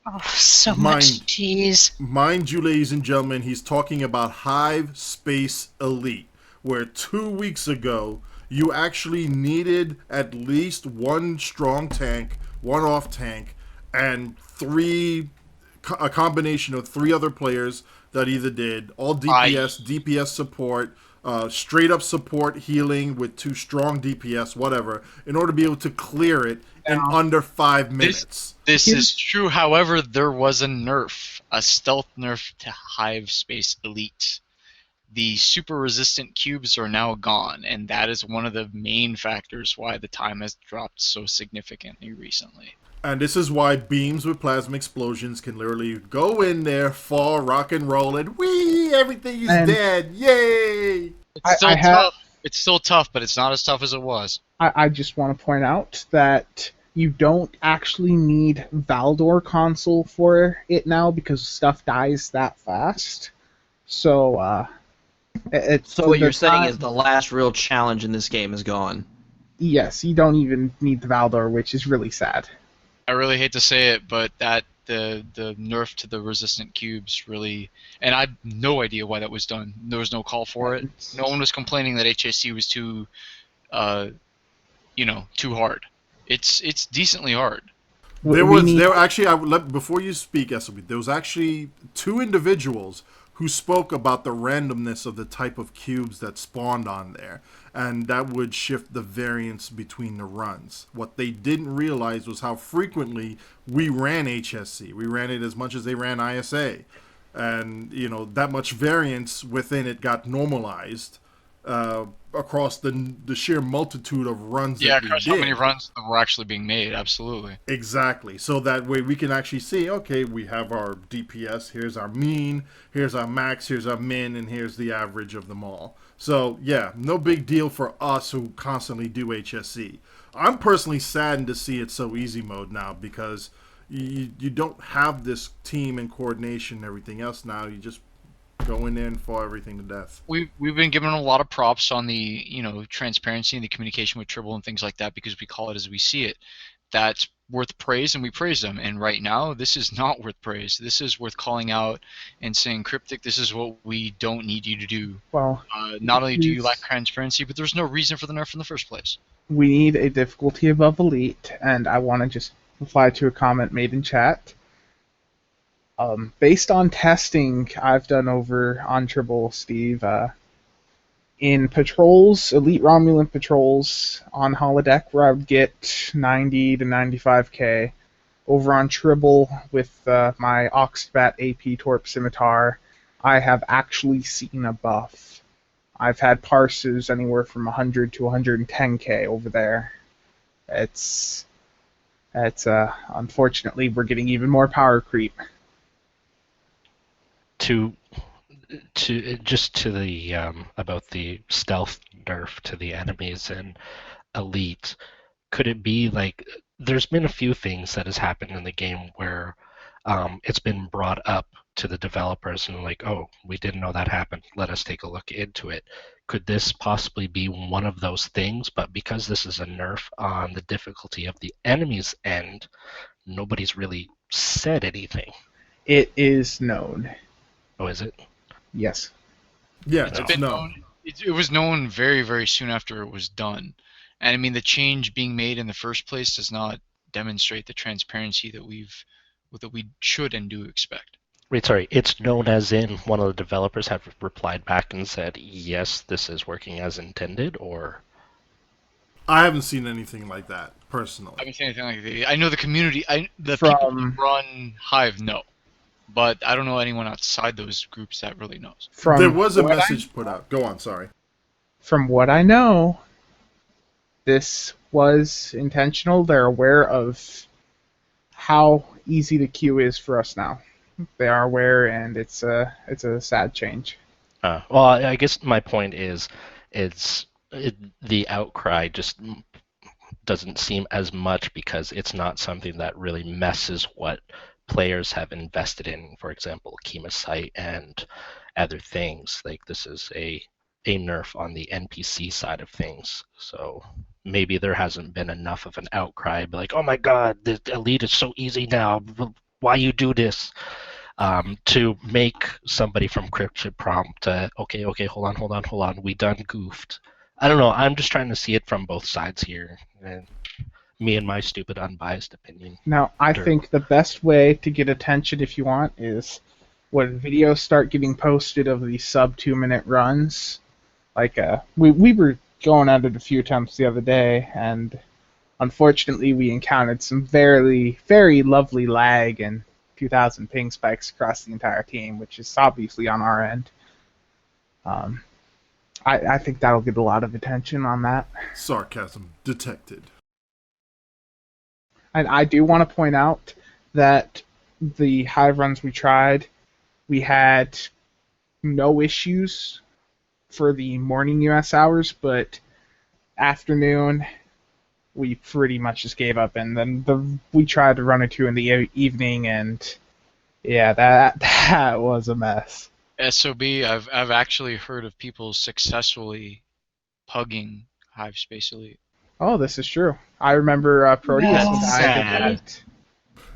Oh, so much cheese. Mind you, ladies and gentlemen, he's talking about Hive Space Elite, where 2 weeks ago you actually needed at least 1 strong tank, 1 off tank, and a combination of 3 other players that either did all DPS, DPS support, straight up support healing with 2 strong DPS, whatever, in order to be able to clear it in under 5 minutes. This is true. However, there was a nerf, a stealth nerf to Hive Space Elite. The super resistant cubes are now gone, and that is one of the main factors why the time has dropped so significantly recently. And this is why beams with plasma explosions can literally go in there, fall, rock and roll, and whee, everything is dead. Yay! It's still tough. It's still tough, but it's not as tough as it was. I just want to point out that you don't actually need Valdor console for it now because stuff dies that fast. So, So what you're saying is the last real challenge in this game is gone. Yes, you don't even need the Valdor, which is really sad. I really hate to say it, but that the nerf to the resistant cubes really, and I have no idea why that was done. There was no call for it. No one was complaining that HSC was too, too hard. It's decently hard. There actually, before you speak, SOB, there was actually 2 individuals who spoke about the randomness of the type of cubes that spawned on there, and that would shift the variance between the runs. What they didn't realize was how frequently we ran HSC. We ran it as much as they ran ISA, and that much variance within it got normalized across the sheer multitude of runs that we did. Across how many runs that were actually being made, absolutely. Exactly. So that way we can actually see, okay, we have our DPS, here's our mean, here's our max, here's our min, and here's the average of them all. So, yeah, no big deal for us who constantly do HSC. I'm personally saddened to see it so easy mode now because you don't have this team and coordination and everything else now. You just go in there and fall everything to death. We've been given a lot of props on the transparency and the communication with Tribble and things like that because we call it as we see it. That's worth praise, and we praise them. And right now, this is not worth praise. This is worth calling out and saying, Cryptic, this is what we don't need you to do. Well, not only do you lack transparency, but there's no reason for the nerf in the first place. We need a difficulty above elite, and I want to just reply to a comment made in chat. Based on testing I've done over on Tribble, Steve, in patrols, elite Romulan patrols on Holodeck, where I would get 90 to 95k, over on Tribble with my Oxbat AP Torp Scimitar, I have actually seen a buff. I've had parses anywhere from 100 to 110k over there. It's unfortunately we're getting even more power creep. To the about the stealth nerf to the enemies and elite, could it be like there's been a few things that has happened in the game where it's been brought up to the developers and like, oh, we didn't know that happened, let us take a look into it. Could this possibly be one of those things, but because this is a nerf on the difficulty of the enemy's end, nobody's really said anything? It is known. Oh, is it? Yes. Yeah, it's been known. It was known very, very soon after it was done. And I mean, the change being made in the first place does not demonstrate the transparency that we should and do expect. Wait, sorry. It's known as in one of the developers have replied back and said, yes, this is working as intended, or? I haven't seen anything like that, personally. I haven't seen anything like that. I know the community, people who run Hive know. But I don't know anyone outside those groups that really knows. There was a message put out. Go on, sorry. From what I know, this was intentional. They're aware of how easy the queue is for us now. They are aware, and it's a sad change. Well, I guess my point is, the outcry just doesn't seem as much because it's not something that really messes what players have invested in, for example, Chemocyte and other things. Like, this is a nerf on the NPC side of things. So maybe there hasn't been enough of an outcry, like, oh my god, the elite is so easy now, why you do this? To make somebody from Crypt should prompt, okay, hold on, we done goofed. I don't know, I'm just trying to see it from both sides here. And me and my stupid unbiased opinion. Now, I think the best way to get attention, if you want, is when videos start getting posted of these sub 2-minute runs. Like, we were going at it a few times the other day, and unfortunately we encountered some very, very lovely lag and 2,000 ping spikes across the entire team, which is obviously on our end. I think that'll get a lot of attention on that. Sarcasm detected. And I do want to point out that the Hive runs we tried, we had no issues for the morning US hours, but afternoon we pretty much just gave up, and then we tried to run or two in the evening, and yeah, that was a mess. SOB, I've actually heard of people successfully pugging Hive Space Elite. Oh, this is true. I remember Proteus No. and I did Sad. that.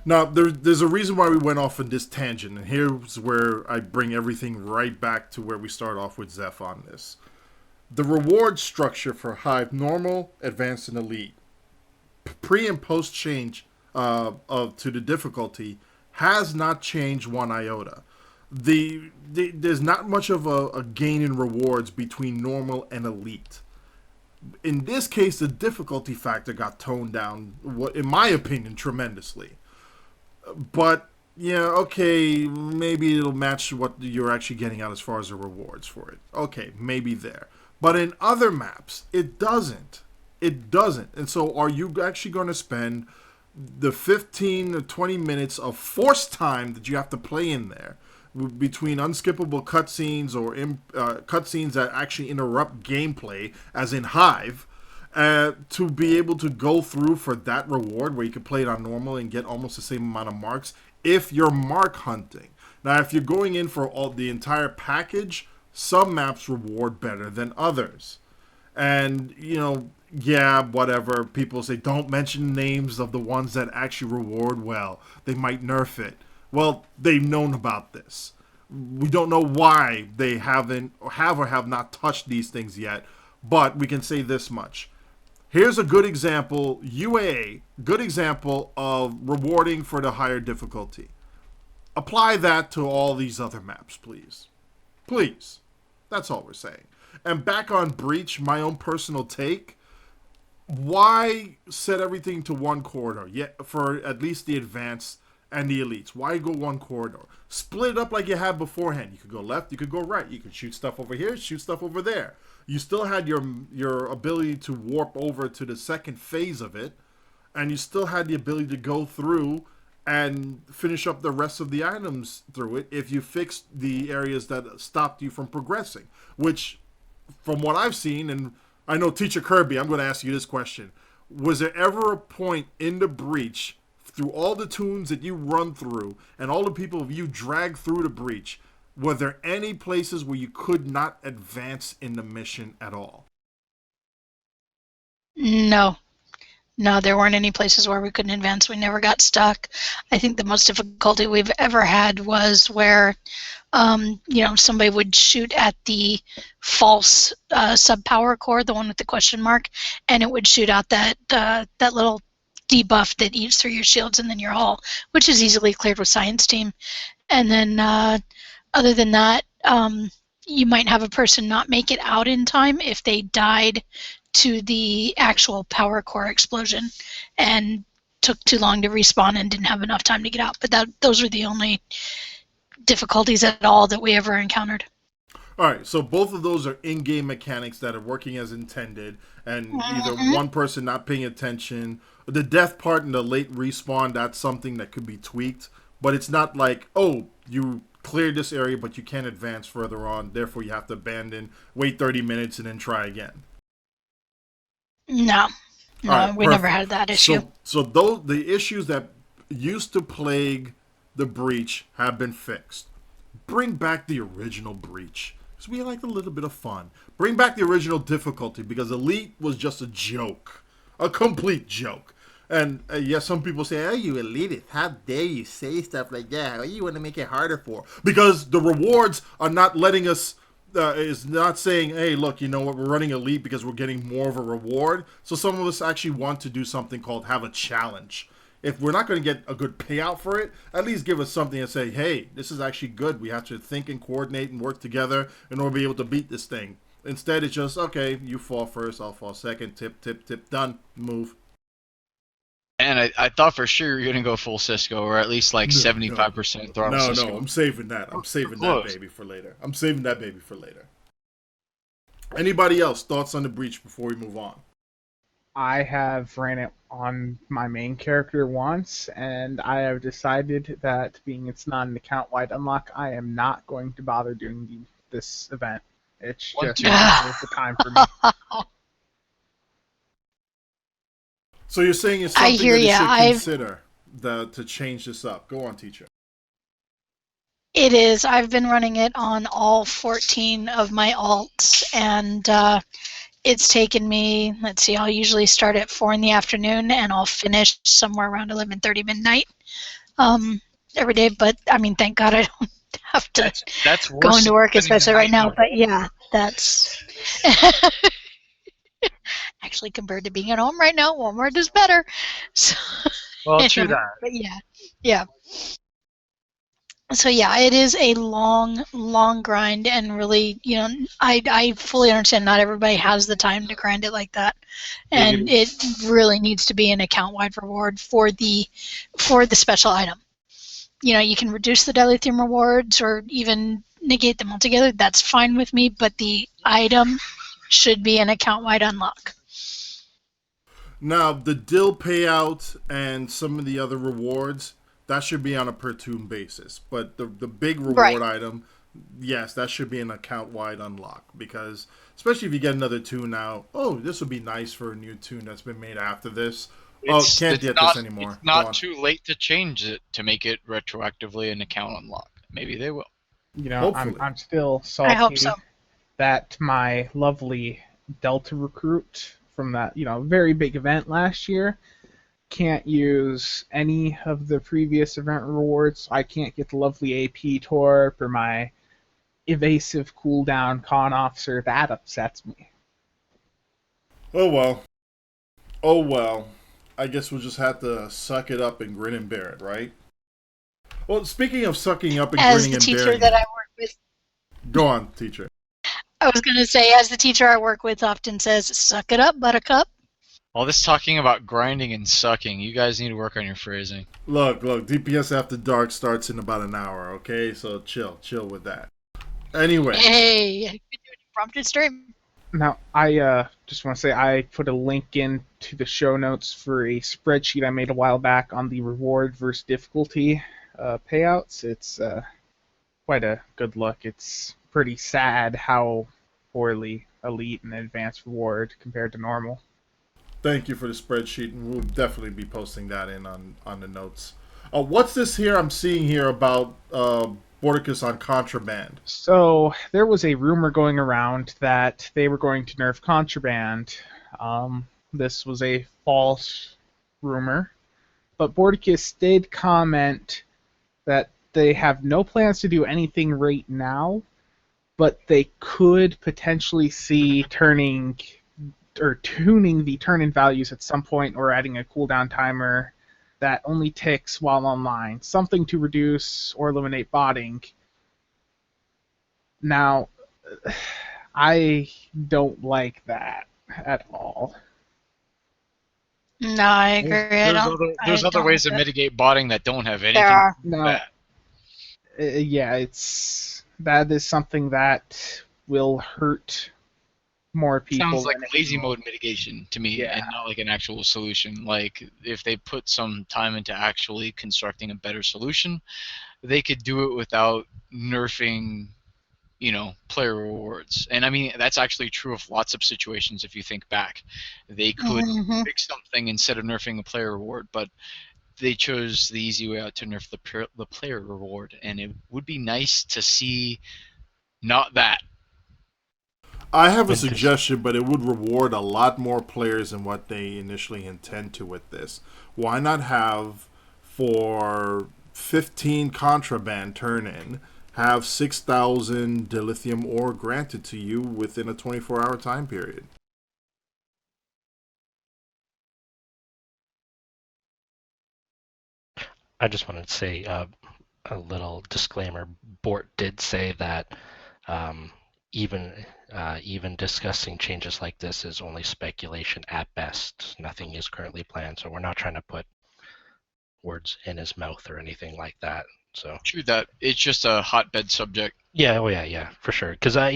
Now, there's a reason why we went off on this tangent, and here's where I bring everything right back to where we start off with Zeph on this. The reward structure for Hive Normal, Advanced, and Elite, pre and post change to the difficulty, has not changed one iota. There's not much of a gain in rewards between Normal and Elite. In this case, the difficulty factor got toned down, in my opinion, tremendously. But yeah, okay, maybe it'll match what you're actually getting out as far as the rewards for it. Okay, maybe there. But in other maps, it doesn't. It doesn't. And so are you actually going to spend the 15 or 20 minutes of forced time that you have to play in there between unskippable cutscenes or cutscenes that actually interrupt gameplay, as in Hive, to be able to go through for that reward where you can play it on normal and get almost the same amount of marks if you're mark hunting. Now, if you're going in for the entire package, some maps reward better than others. And, yeah, whatever. People say don't mention names of the ones that actually reward well. They might nerf it. Well, they've known about this. We don't know why they have or have not touched these things yet, but we can say this much. Here's a good example, UAA, good example of rewarding for the higher difficulty. Apply that to all these other maps, please. Please. That's all we're saying. And back on Breach, my own personal take, why set everything to one corridor? For at least the advanced and the elites. Why go one corridor? Split it up like you had beforehand. You could go left, you could go right. You could shoot stuff over here, shoot stuff over there. You still had your ability to warp over to the second phase of it, and you still had the ability to go through and finish up the rest of the items through it if you fixed the areas that stopped you from progressing. Which, from what I've seen, and I know TeacherKirby, I'm going to ask you this question. Was there ever a point in the Breach, through all the tunes that you run through and all the people you drag through the Breach, were there any places where you could not advance in the mission at all? No. No, there weren't any places where we couldn't advance. We never got stuck. I think the most difficulty we've ever had was where, somebody would shoot at the false sub-power core, the one with the question mark, and it would shoot out that little debuff that eats through your shields and then your hull, which is easily cleared with Science Team. And then other than that, you might have a person not make it out in time if they died to the actual power core explosion and took too long to respawn and didn't have enough time to get out. But those were the only difficulties at all that we ever encountered. All right, so both of those are in-game mechanics that are working as intended, and either one person not paying attention. The death part and the late respawn, that's something that could be tweaked, but it's not like, oh, you cleared this area, but you can't advance further on, therefore you have to abandon, wait 30 minutes, and then try again. No, Right, we never had that issue. So the issues that used to plague the Breach have been fixed. Bring back the original Breach, because we like a little bit of fun. Bring back the original difficulty, because Elite was just a joke. A complete joke. And yes, some people say, oh, you elitist, how dare you say stuff like that? What do you want to make it harder for? Because the rewards are not letting us, is not saying, hey, look, you know what, we're running Elite because we're getting more of a reward. So some of us actually want to do something called have a challenge. If we're not going to get a good payout for it, at least give us something and say, hey, this is actually good. We have to think and coordinate and work together in order to be able to beat this thing. Instead, it's just, okay, you fall first, I'll fall second, tip, tip, tip, done, move. And I thought for sure you were going to go full Cisco, or at least like 75% throttle Cisco. No, I'm saving that. I'm saving that baby for later. Anybody else? Thoughts on the Breach before we move on? I have ran it on my main character once, and I have decided that being it's not an account-wide unlock, I am not going to bother doing this event. It's just not worth the time for me. So you're saying it's something that you should consider to change this up. Go on, teacher. It is. I've been running it on all 14 of my alts, and it's taken me, let's see, I'll usually start at 4 in the afternoon and I'll finish somewhere around 11:30 midnight every day. But I mean, thank God I don't have to That's go worse into than work, spending the especially right night now. in- But yeah, that's actually compared to being at home right now, Walmart is better. So, Well, true that. but yeah. So yeah, it is a long grind, and really, I fully understand not everybody has the time to grind it like that, and it really needs to be an account-wide reward for the special item. You can reduce the dilithium rewards or even negate them altogether. That's fine with me, but the item should be an account-wide unlock. Now, the dill payout and some of the other rewards, that should be on a per toon basis. But the big reward item, yes, that should be an account-wide unlock. Because, especially if you get another toon now, oh, this would be nice for a new toon that's been made after this. Can't get this anymore. It's not too late to change it to make it retroactively an account unlock. Maybe they will. Hopefully. I'm still salty I hope so. that my lovely Delta recruit from that very big event last year can't use any of the previous event rewards. I can't get the lovely AP torp or my evasive cooldown con officer. That upsets me. Oh well. I guess we'll just have to suck it up and grin and bear it, right? Well, speaking of sucking up and As grinning the and teacher bearing that it, I work with, go on, teacher. I was going to say, as the teacher I work with often says, suck it up, buttercup. All this talking about grinding and sucking, you guys need to work on your phrasing. Look, DPS After Dark starts in about an hour, okay? So chill with that. Anyway. Hey, you could do an impromptu stream. Now, I just want to say I put a link into the show notes for a spreadsheet I made a while back on the reward versus difficulty payouts. It's quite a good look. It's pretty sad how poorly elite and advanced reward compared to normal. Thank you for the spreadsheet, and we'll definitely be posting that in on the notes. What's this here I'm seeing here about Borticus on Contraband? So there was a rumor going around that they were going to nerf Contraband. This was a false rumor, but Borticus did comment that they have no plans to do anything right now, but they could potentially see tuning the turn-in values at some point, or adding a cooldown timer that only ticks while online, something to reduce or eliminate botting. Now, I don't like that at all. No, I agree. There's other ways to mitigate botting that don't have anything There are. to do with that. Yeah, that is something that will hurt more people. Sounds like lazy mode mitigation to me, Yeah. and not like an actual solution. Like, if they put some time into actually constructing a better solution, they could do it without nerfing, player rewards. And I mean, that's actually true of lots of situations if you think back. They could fix something instead of nerfing a player reward, but they chose the easy way out to nerf the player reward, and it would be nice to see not that. I have a suggestion, but it would reward a lot more players than what they initially intend to with this. Why not have, for 15 Contraband turn-in, have 6,000 dilithium ore granted to you within a 24-hour time period? I just wanted to say a little disclaimer. Bort did say that even discussing changes like this is only speculation at best. Nothing is currently planned, so we're not trying to put words in his mouth or anything like that. So True that. It's just a hotbed subject. yeah, for sure. Because I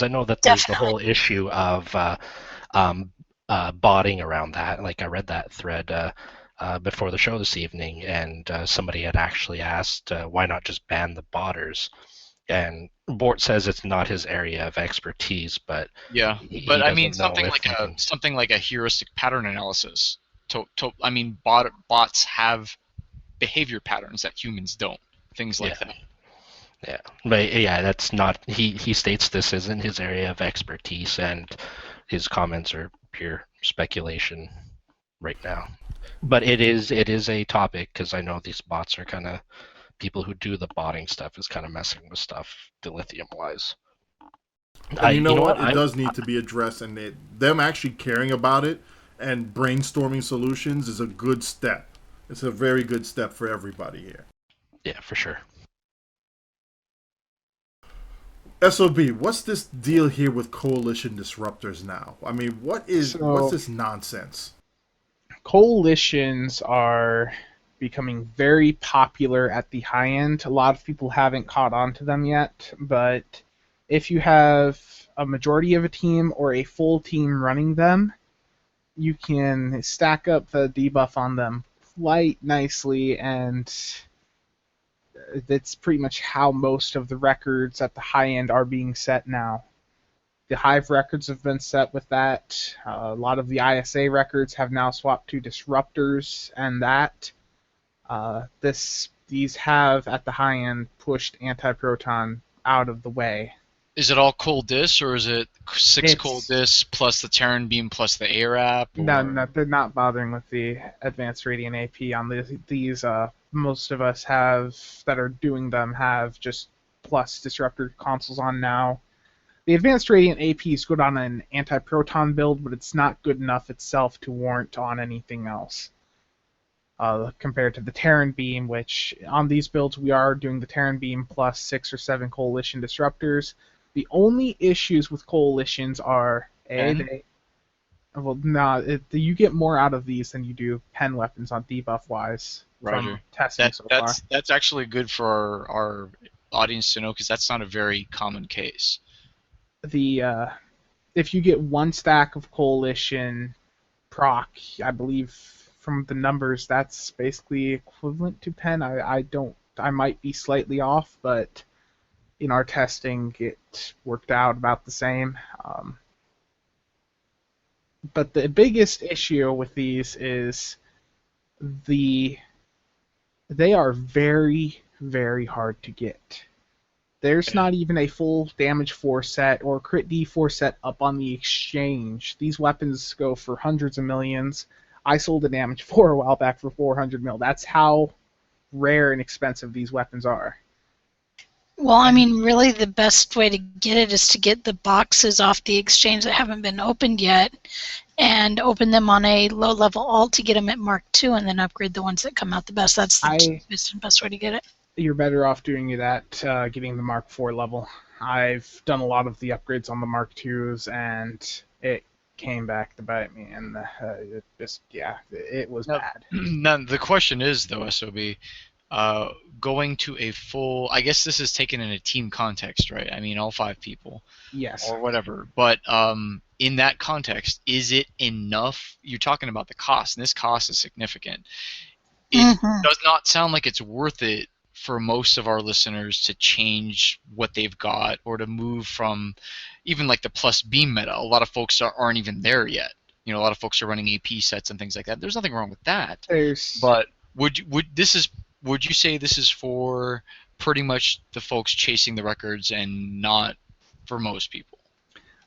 know that there's the whole issue of botting around that. Like, I read that thread before the show this evening, and somebody had actually asked, why not just ban the botters? And Bort says it's not his area of expertise, but yeah. he But I mean, doesn't know something like a heuristic pattern analysis. I mean, bots have behavior patterns that humans don't. Things like that. Yeah, but yeah, that's not. He states this isn't his area of expertise, and his comments are pure speculation right now. But it is a topic because I know these bots are kind of people who do the botting stuff is kind of messing with stuff dilithium wise. And you know what? I It does need to be addressed, and them actually caring about it and brainstorming solutions is a good step. It's a very good step for everybody here. yeah, for sure. SOB, what's this deal here with coalition disruptors now? I mean, what's this nonsense? Coalitions are becoming very popular at the high end. A lot of people haven't caught on to them yet, but if you have a majority of a team or a full team running them, you can stack up the debuff on them quite nicely, and that's pretty much how most of the records at the high end are being set now. The Hive records have been set with that. A lot of the ISA records have now swapped to disruptors, and that these have at the high end pushed anti-proton out of the way. Is it all cold dis, or is it six cold dis plus the Terran beam plus the A.R.I.P? No, they're not bothering with the advanced radiant AP on these. Most of us that are doing them have just plus disruptor consoles on now. The advanced radiant AP is good on an anti-proton build, but it's not good enough itself to warrant on anything else. Compared to the Terran beam, which on these builds we are doing the Terran beam plus 6 or 7 coalition disruptors. The only issues with coalitions are you get more out of these than you do pen weapons on debuff wise. Roger. From testing so far. That's actually good for our audience to know, because that's not a very common case. If you get one stack of coalition proc, I believe from the numbers that's basically equivalent to pen. I might be slightly off, but in our testing it worked out about the same. But the biggest issue with these is they are very, very hard to get. There's not even a full damage 4 set or crit D4 set up on the exchange. These weapons go for hundreds of millions. I sold a damage 4 a while back for 400 mil. That's how rare and expensive these weapons are. Well, I mean, really the best way to get it is to get the boxes off the exchange that haven't been opened yet and open them on a low-level alt to get them at Mark II and then upgrade the ones that come out the best. That's the cheapest and best way to get it. You're better off doing that, getting the Mark IV level. I've done a lot of the upgrades on the Mark IIs, and it came back to bite me, and it was bad. Now, the question is, though, SOB, going to a full... I guess this is taken in a team context, right? I mean, all 5 people. Yes. Or whatever. But in that context, is it enough? You're talking about the cost, and this cost is significant. It does not sound like it's worth it for most of our listeners to change what they've got or to move from even like the plus beam meta. A lot of folks aren't even there yet. You know, a lot of folks are running AP sets and things like that. There's nothing wrong with that. But would you say this is for pretty much the folks chasing the records and not for most people?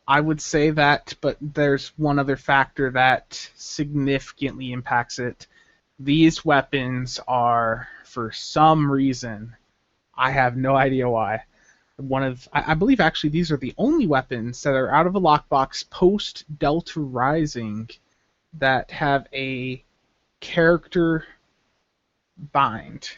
I would say that, but there's one other factor that significantly impacts it. These weapons are, for some reason, I have no idea why, I believe actually these are the only weapons that are out of a lockbox post Delta Rising that have a character bind.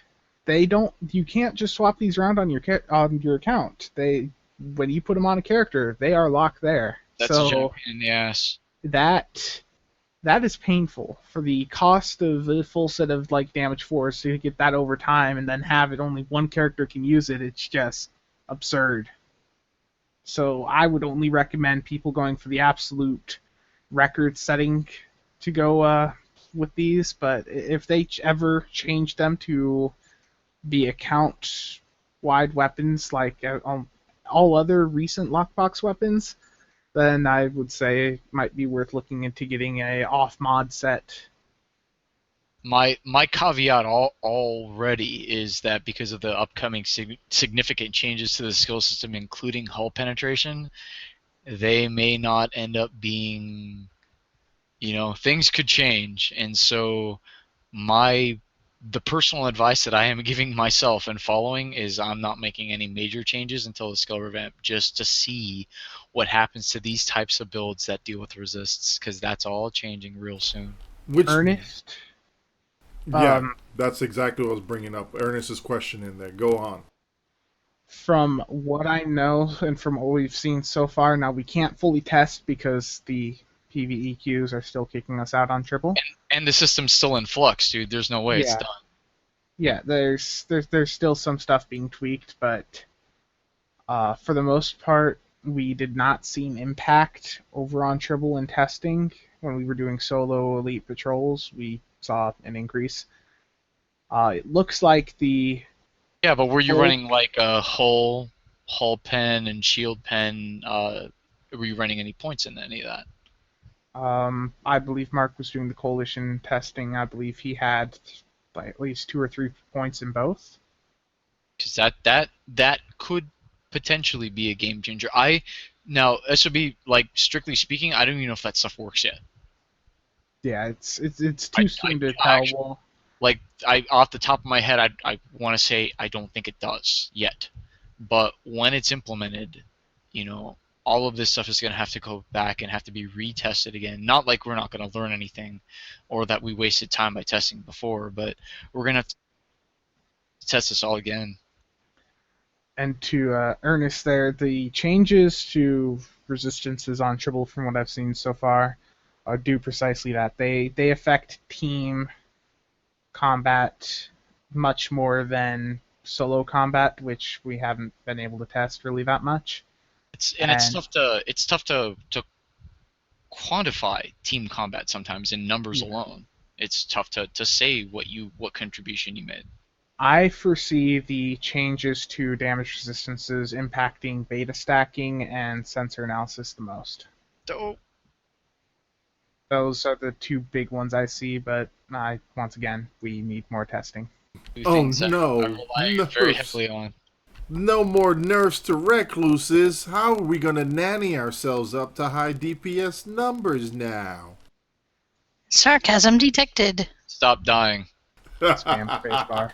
You can't just swap these around on your account. When you put them on a character, they are locked there. That's a pain in the ass. That is painful. For the cost of a full set of like damage 4s to get that over time and then have it only one character can use it, it's just absurd. So I would only recommend people going for the absolute record setting to go with these, but if they ever change them to be account-wide weapons like all other recent lockbox weapons, then I would say it might be worth looking into getting a off-mod set. My caveat already is that because of the upcoming significant changes to the skill system, including hull penetration, they may not end up being, things could change. And so the personal advice that I am giving myself and following is I'm not making any major changes until the skill revamp, just to see what happens to these types of builds that deal with resists, because that's all changing real soon. Ernest. Yeah, that's exactly what I was bringing up. Ernest's question in there. Go on. From what I know and from what we've seen so far, now we can't fully test because the PvEQs are still kicking us out on Tribble. And the system's still in flux, dude. There's no way it's done. Yeah, there's still some stuff being tweaked, but for the most part, we did not see an impact over on Tribble in testing. When we were doing solo elite patrols, we saw an increase. It looks like the... Yeah, but were you running like a hull pen and shield pen? Were you running any points in any of that? I believe Mark was doing the coalition testing. I believe he had at least 2 or 3 points in both. Because that could potentially be a game changer. Now, SOB, like, strictly speaking, I don't even know if that stuff works yet. Yeah, it's too soon to tell. Actually, like, off the top of my head, I want to say I don't think it does yet. But when it's implemented, all of this stuff is going to have to go back and have to be retested again. Not like we're not going to learn anything or that we wasted time by testing before, but we're going to have to test this all again. And to Ernest there, the changes to resistances on Tribble, from what I've seen so far, do precisely that. They affect team combat much more than solo combat, which we haven't been able to test really that much. It's tough to quantify team combat sometimes in numbers alone. It's tough to say what contribution you made. I foresee the changes to damage resistances impacting beta stacking and sensor analysis the most. Those are the 2 big ones I see, but once again, we need more testing. Oh no! Very heavily on. No more nerfs to recluses. How are we gonna nanny ourselves up to high DPS numbers now? Sarcasm detected. Stop dying. Spam spacebar.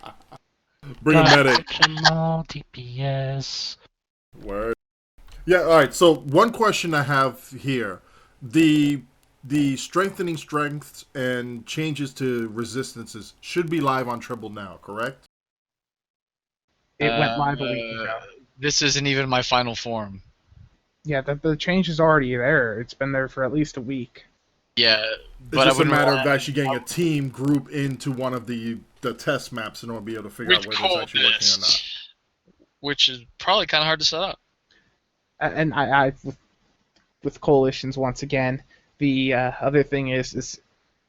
Bring a medic. DPS. Word. Yeah. All right. So one question I have here: the strengthening strengths and changes to resistances should be live on Tribble now, correct? It went live a week ago. This isn't even my final form. Yeah, the change is already there. It's been there for at least a week. Yeah, but it's just a matter of actually getting a team group into one of the test maps in order to be able to figure out whether it's actually working or not. Which is probably kind of hard to set up. And I with coalitions, once again, the other thing is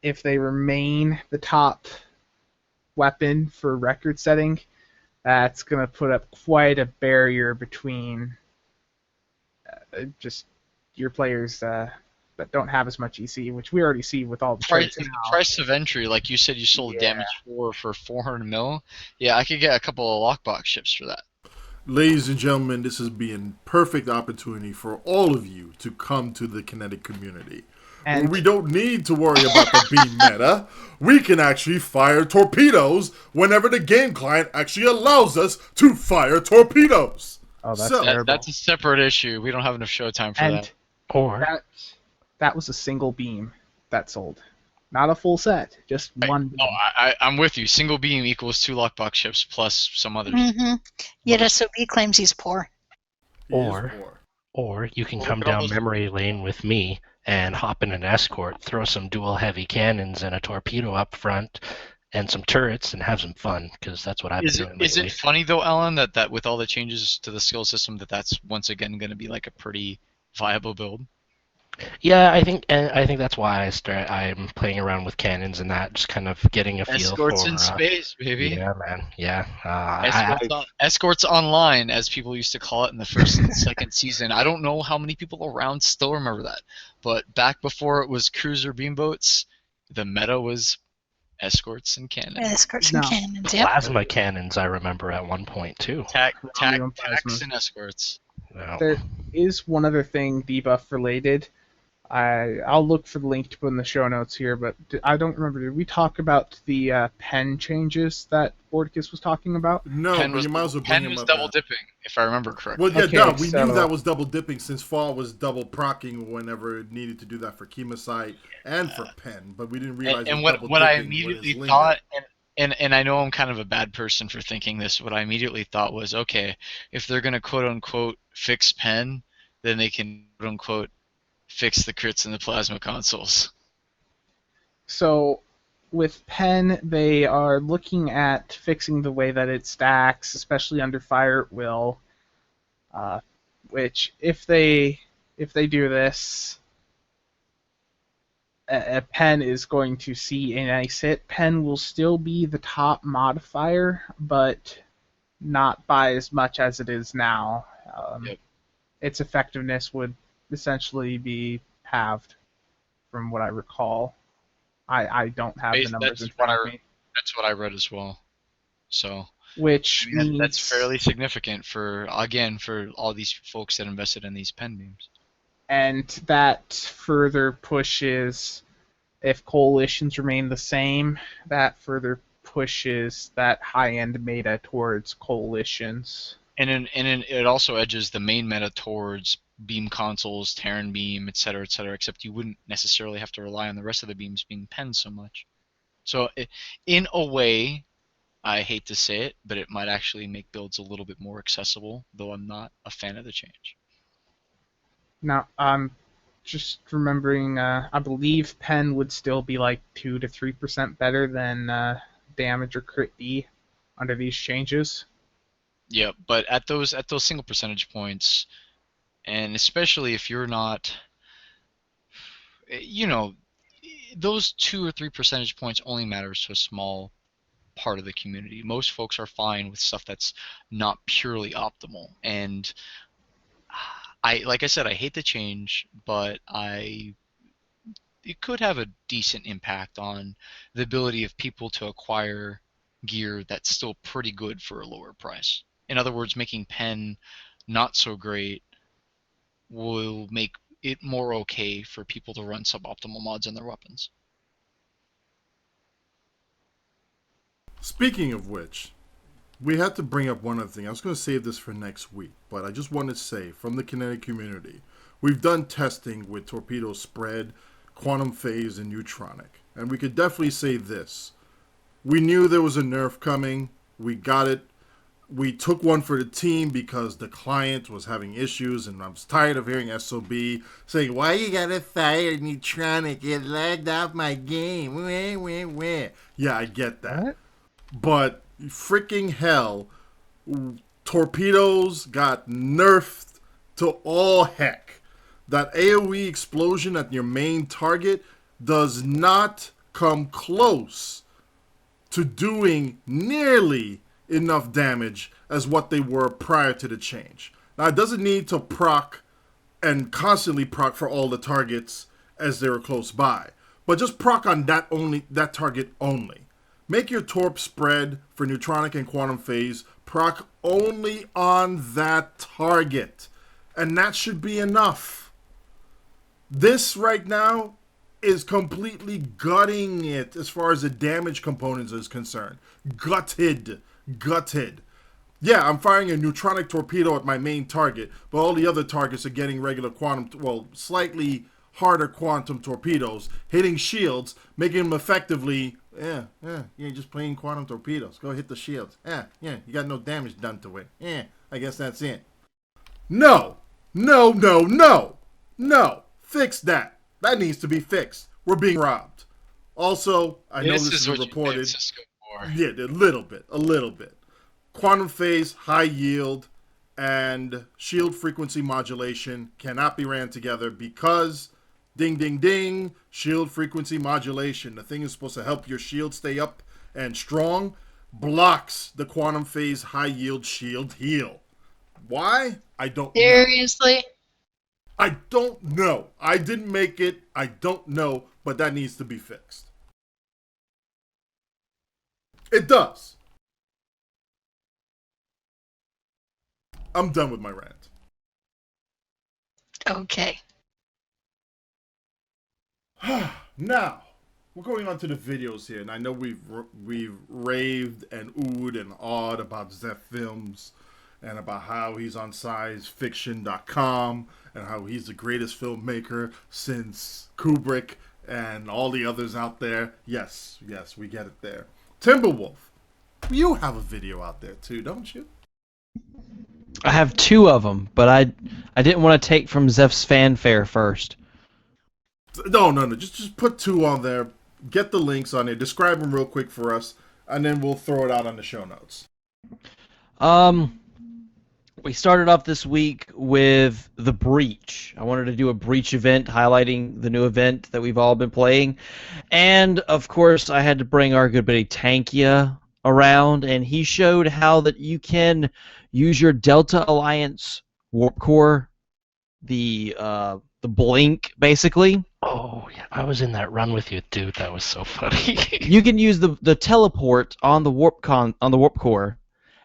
if they remain the top weapon for record setting, that's going to put up quite a barrier between just your players that don't have as much EC, which we already see with all the traits now. Price of entry, like you said, you sold damage for 400 mil. Yeah, I could get a couple of lockbox ships for that. Ladies and gentlemen, this has been perfect opportunity for all of you to come to the Kinetic community. And we don't need to worry about the beam meta. We can actually fire torpedoes whenever the game client actually allows us to fire torpedoes. Oh, that's a separate issue. We don't have enough showtime for that. Or that was a single beam that sold. Not a full set, just one beam. No, I'm with you. Single beam equals 2 lockbox ships plus some others. Mm-hmm. Yet SOB claims he's poor. Or you can come down memory lane with me and hop in an escort, throw some dual heavy cannons and a torpedo up front, and some turrets, and have some fun, because that's what I've been doing lately. Is it funny, though, Alan, that with all the changes to the skill system, that's once again going to be like a pretty viable build? Yeah, I think that's why I'm playing around with cannons and that, just kind of getting a feel Escorts for... in space, baby. Yeah, man. Yeah. Escorts online, as people used to call it in the first and second season. I don't know how many people around still remember that. But back before it was cruiser beamboats, the meta was escorts and cannons. Escorts and cannons, yep. Plasma cannons, I remember at one point, too. Tax and escorts. There is one other thing debuff related. I'll look for the link to put in the show notes here, but I don't remember. Did we talk about the pen changes that Borticus was talking about? No, Pen but was you might as well bring Pen him was up. double dipping, if I remember correctly. Well, yeah, Okay, no, we so- knew that was double dipping since Fall was double procking whenever it needed to do that for Chemosite and for Pen, but we didn't realize And it was double what I dipping with his immediately linger. thought, and I know I'm kind of a bad person for thinking this, what I immediately thought was, okay, if they're going to quote unquote fix Pen, then they can quote unquote fix the crits in the plasma consoles. So with Pen, they are looking at fixing the way that it stacks, especially under fire at will. Which, if they do this, a Pen is going to see a nice hit. Pen will still be the top modifier, but not by as much as it is now. Yep. Its effectiveness would essentially be halved, from what I recall. I don't have the numbers in front of me. That's what I read as well. So, Which I mean, means that's fairly significant for all these folks that invested in these pen beams. And that further pushes, if coalitions remain the same, that further pushes that high-end meta towards coalitions. And it also edges the main meta towards beam consoles, Terran beam, etc., except you wouldn't necessarily have to rely on the rest of the beams being penned so much. So, in a way, I hate to say it, but it might actually make builds a little bit more accessible, though I'm not a fan of the change. Now, just remembering, I believe Pen would still be like 2 to 3% better than damage or crit D under these changes. Yeah, but at those single percentage points, and especially if you're not, those 2 or 3 percentage points only matters to a small part of the community. Most folks are fine with stuff that's not purely optimal, and like I said, I hate the change, but it could have a decent impact on the ability of people to acquire gear that's still pretty good for a lower price. In other words, making Pen not so great will make it more okay for people to run suboptimal mods on their weapons. Speaking of which, we had to bring up one other thing. I was going to save this for next week, but I just wanted to say, from the kinetic community, we've done testing with Torpedo Spread, Quantum Phase, and Neutronic. And we could definitely say this. We knew there was a nerf coming. We got it. We took one for the team because the client was having issues, and I was tired of hearing SOB saying, "Why you gotta fire Neutronic? It lagged off my game." Wah. Yeah, I get that. What? But freaking hell, torpedoes got nerfed to all heck. That AoE explosion at your main target does not come close to doing nearly enough damage as what they were prior to the change. Now, it doesn't need to proc and constantly proc for all the targets as they were close by, but just proc on that target only. Make your Torp Spread for Neutronic and Quantum Phase proc only on that target, and that should be enough. This right now is completely gutting it as far as the damage components is concerned. Gutted. Yeah, I'm firing a neutronic torpedo at my main target, but all the other targets are getting regular slightly harder quantum torpedoes, hitting shields, making them effectively, you're just playing quantum torpedoes. Go hit the shields. You got no damage done to it. I guess that's it. No. Fix that. That needs to be fixed. We're being robbed. Also, I know this is reported. Yeah, a little bit. Quantum phase, high yield, and shield frequency modulation cannot be ran together because, ding, ding, ding, shield frequency modulation. The thing is supposed to help your shield stay up and strong, blocks the quantum phase high yield shield heal. Why? I don't know. Seriously? I don't know. I didn't make it. I don't know, but that needs to be fixed. It does. I'm done with my rant. Okay. Now, we're going on to the videos here, and I know we've raved and oohed and awed about Zeph Films and about how he's on ScienceFiction.com and how he's the greatest filmmaker since Kubrick and all the others out there. Yes, we get it there. TimberWolf, you have a video out there too, don't you? I have 2 of them, but I didn't want to take from Zeph's fanfare first. No. Just put 2 on there. Get the links on there. Describe them real quick for us, and then we'll throw it out on the show notes. We started off this week with The Breach. I wanted to do a Breach event highlighting the new event that we've all been playing. And, of course, I had to bring our good buddy Tankia around, and he showed how that you can use your Delta Alliance Warp Core, the blink, basically. Oh, yeah, I was in that run with you, dude. That was so funny. You can use the teleport on the warp core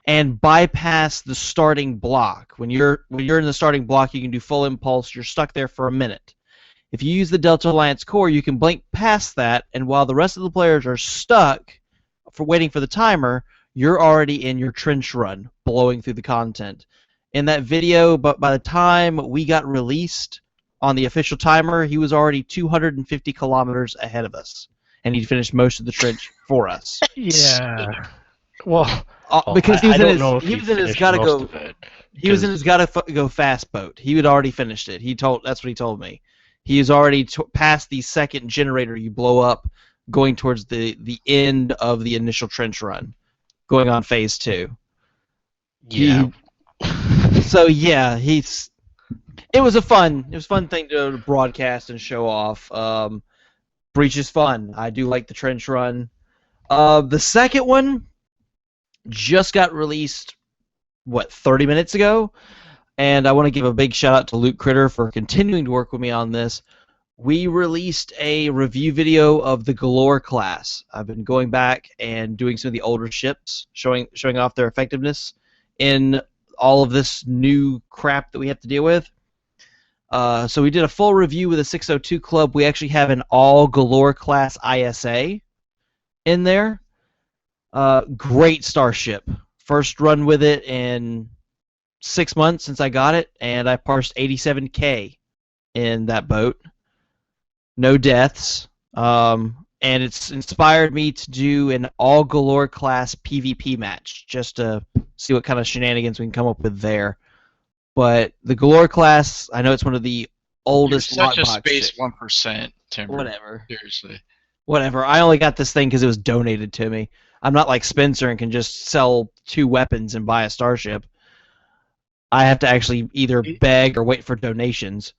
and bypass the starting block. When you're in the starting block, you can do full impulse. You're stuck there for a minute. If you use the Delta Alliance core, you can blink past that, and while the rest of the players are stuck for waiting for the timer, you're already in your trench run, blowing through the content. In that video, but by the time we got released on the official timer, he was already 250 kilometers ahead of us, and he'd finished most of the trench for us. Yeah. Well, because he was in his gotta go fast boat. He had already finished it. That's what he told me. He is already past the second generator you blow up, going towards the end of the initial trench run, going on phase 2. Yeah. So yeah, it was a fun thing to broadcast and show off. Breach is fun. I do like the trench run. The second one just got released 30 minutes ago, and I want to give a big shout out to Luke Critter for continuing to work with me on this. We released a review video of the Galore class. I've been going back and doing some of the older ships, showing off their effectiveness in all of this new crap that we have to deal with. So we did a full review with the 602 Club. We actually have an all Galore class ISA in there. Great starship. First run with it in 6 months since I got it, and I parsed 87K in that boat. No deaths. And it's inspired me to do an all Galore class PvP match, just to see what kind of shenanigans we can come up with there. But the Galore class, I know it's one of the oldest. You're such a space 1%, Timber. Whatever. Seriously. Whatever. I only got this thing because it was donated to me. I'm not like Spencer and can just sell 2 weapons and buy a starship. I have to actually either beg or wait for donations.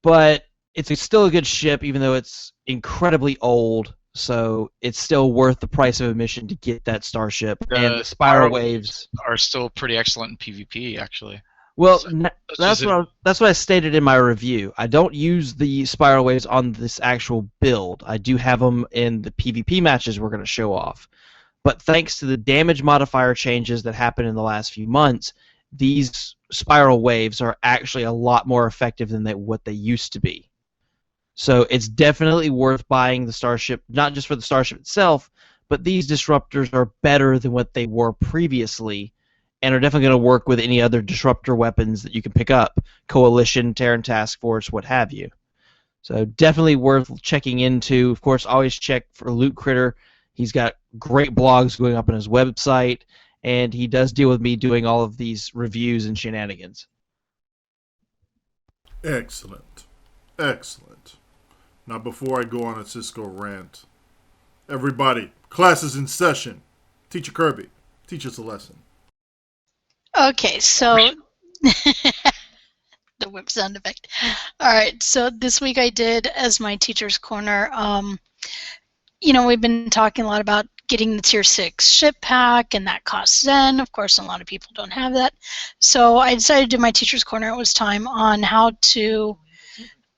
But it's still a good ship, even though it's incredibly old. So it's still worth the price of admission to get that starship. And the spiral waves are still pretty excellent in PvP, actually. Well, that's what I stated in my review. I don't use the spiral waves on this actual build. I do have them in the PvP matches we're going to show off. But thanks to the damage modifier changes that happened in the last few months, these spiral waves are actually a lot more effective than what they used to be. So it's definitely worth buying the starship, not just for the starship itself, but these disruptors are better than what they were previously, and are definitely going to work with any other disruptor weapons that you can pick up, Coalition, Terran Task Force, what have you. So definitely worth checking into. Of course, always check for Luke Critter. He's got great blogs going up on his website, and he does deal with me doing all of these reviews and shenanigans. Excellent. Excellent. Now, before I go on a Cisco rant, everybody, class is in session. Teacher Kirby, teach us a lesson. Okay, so the whip sound effect. All right, so this week I did as my teacher's corner. We've been talking a lot about getting the tier 6 ship pack, and that costs Zen. Of course, a lot of people don't have that. So I decided to do my teacher's corner. It was time on how to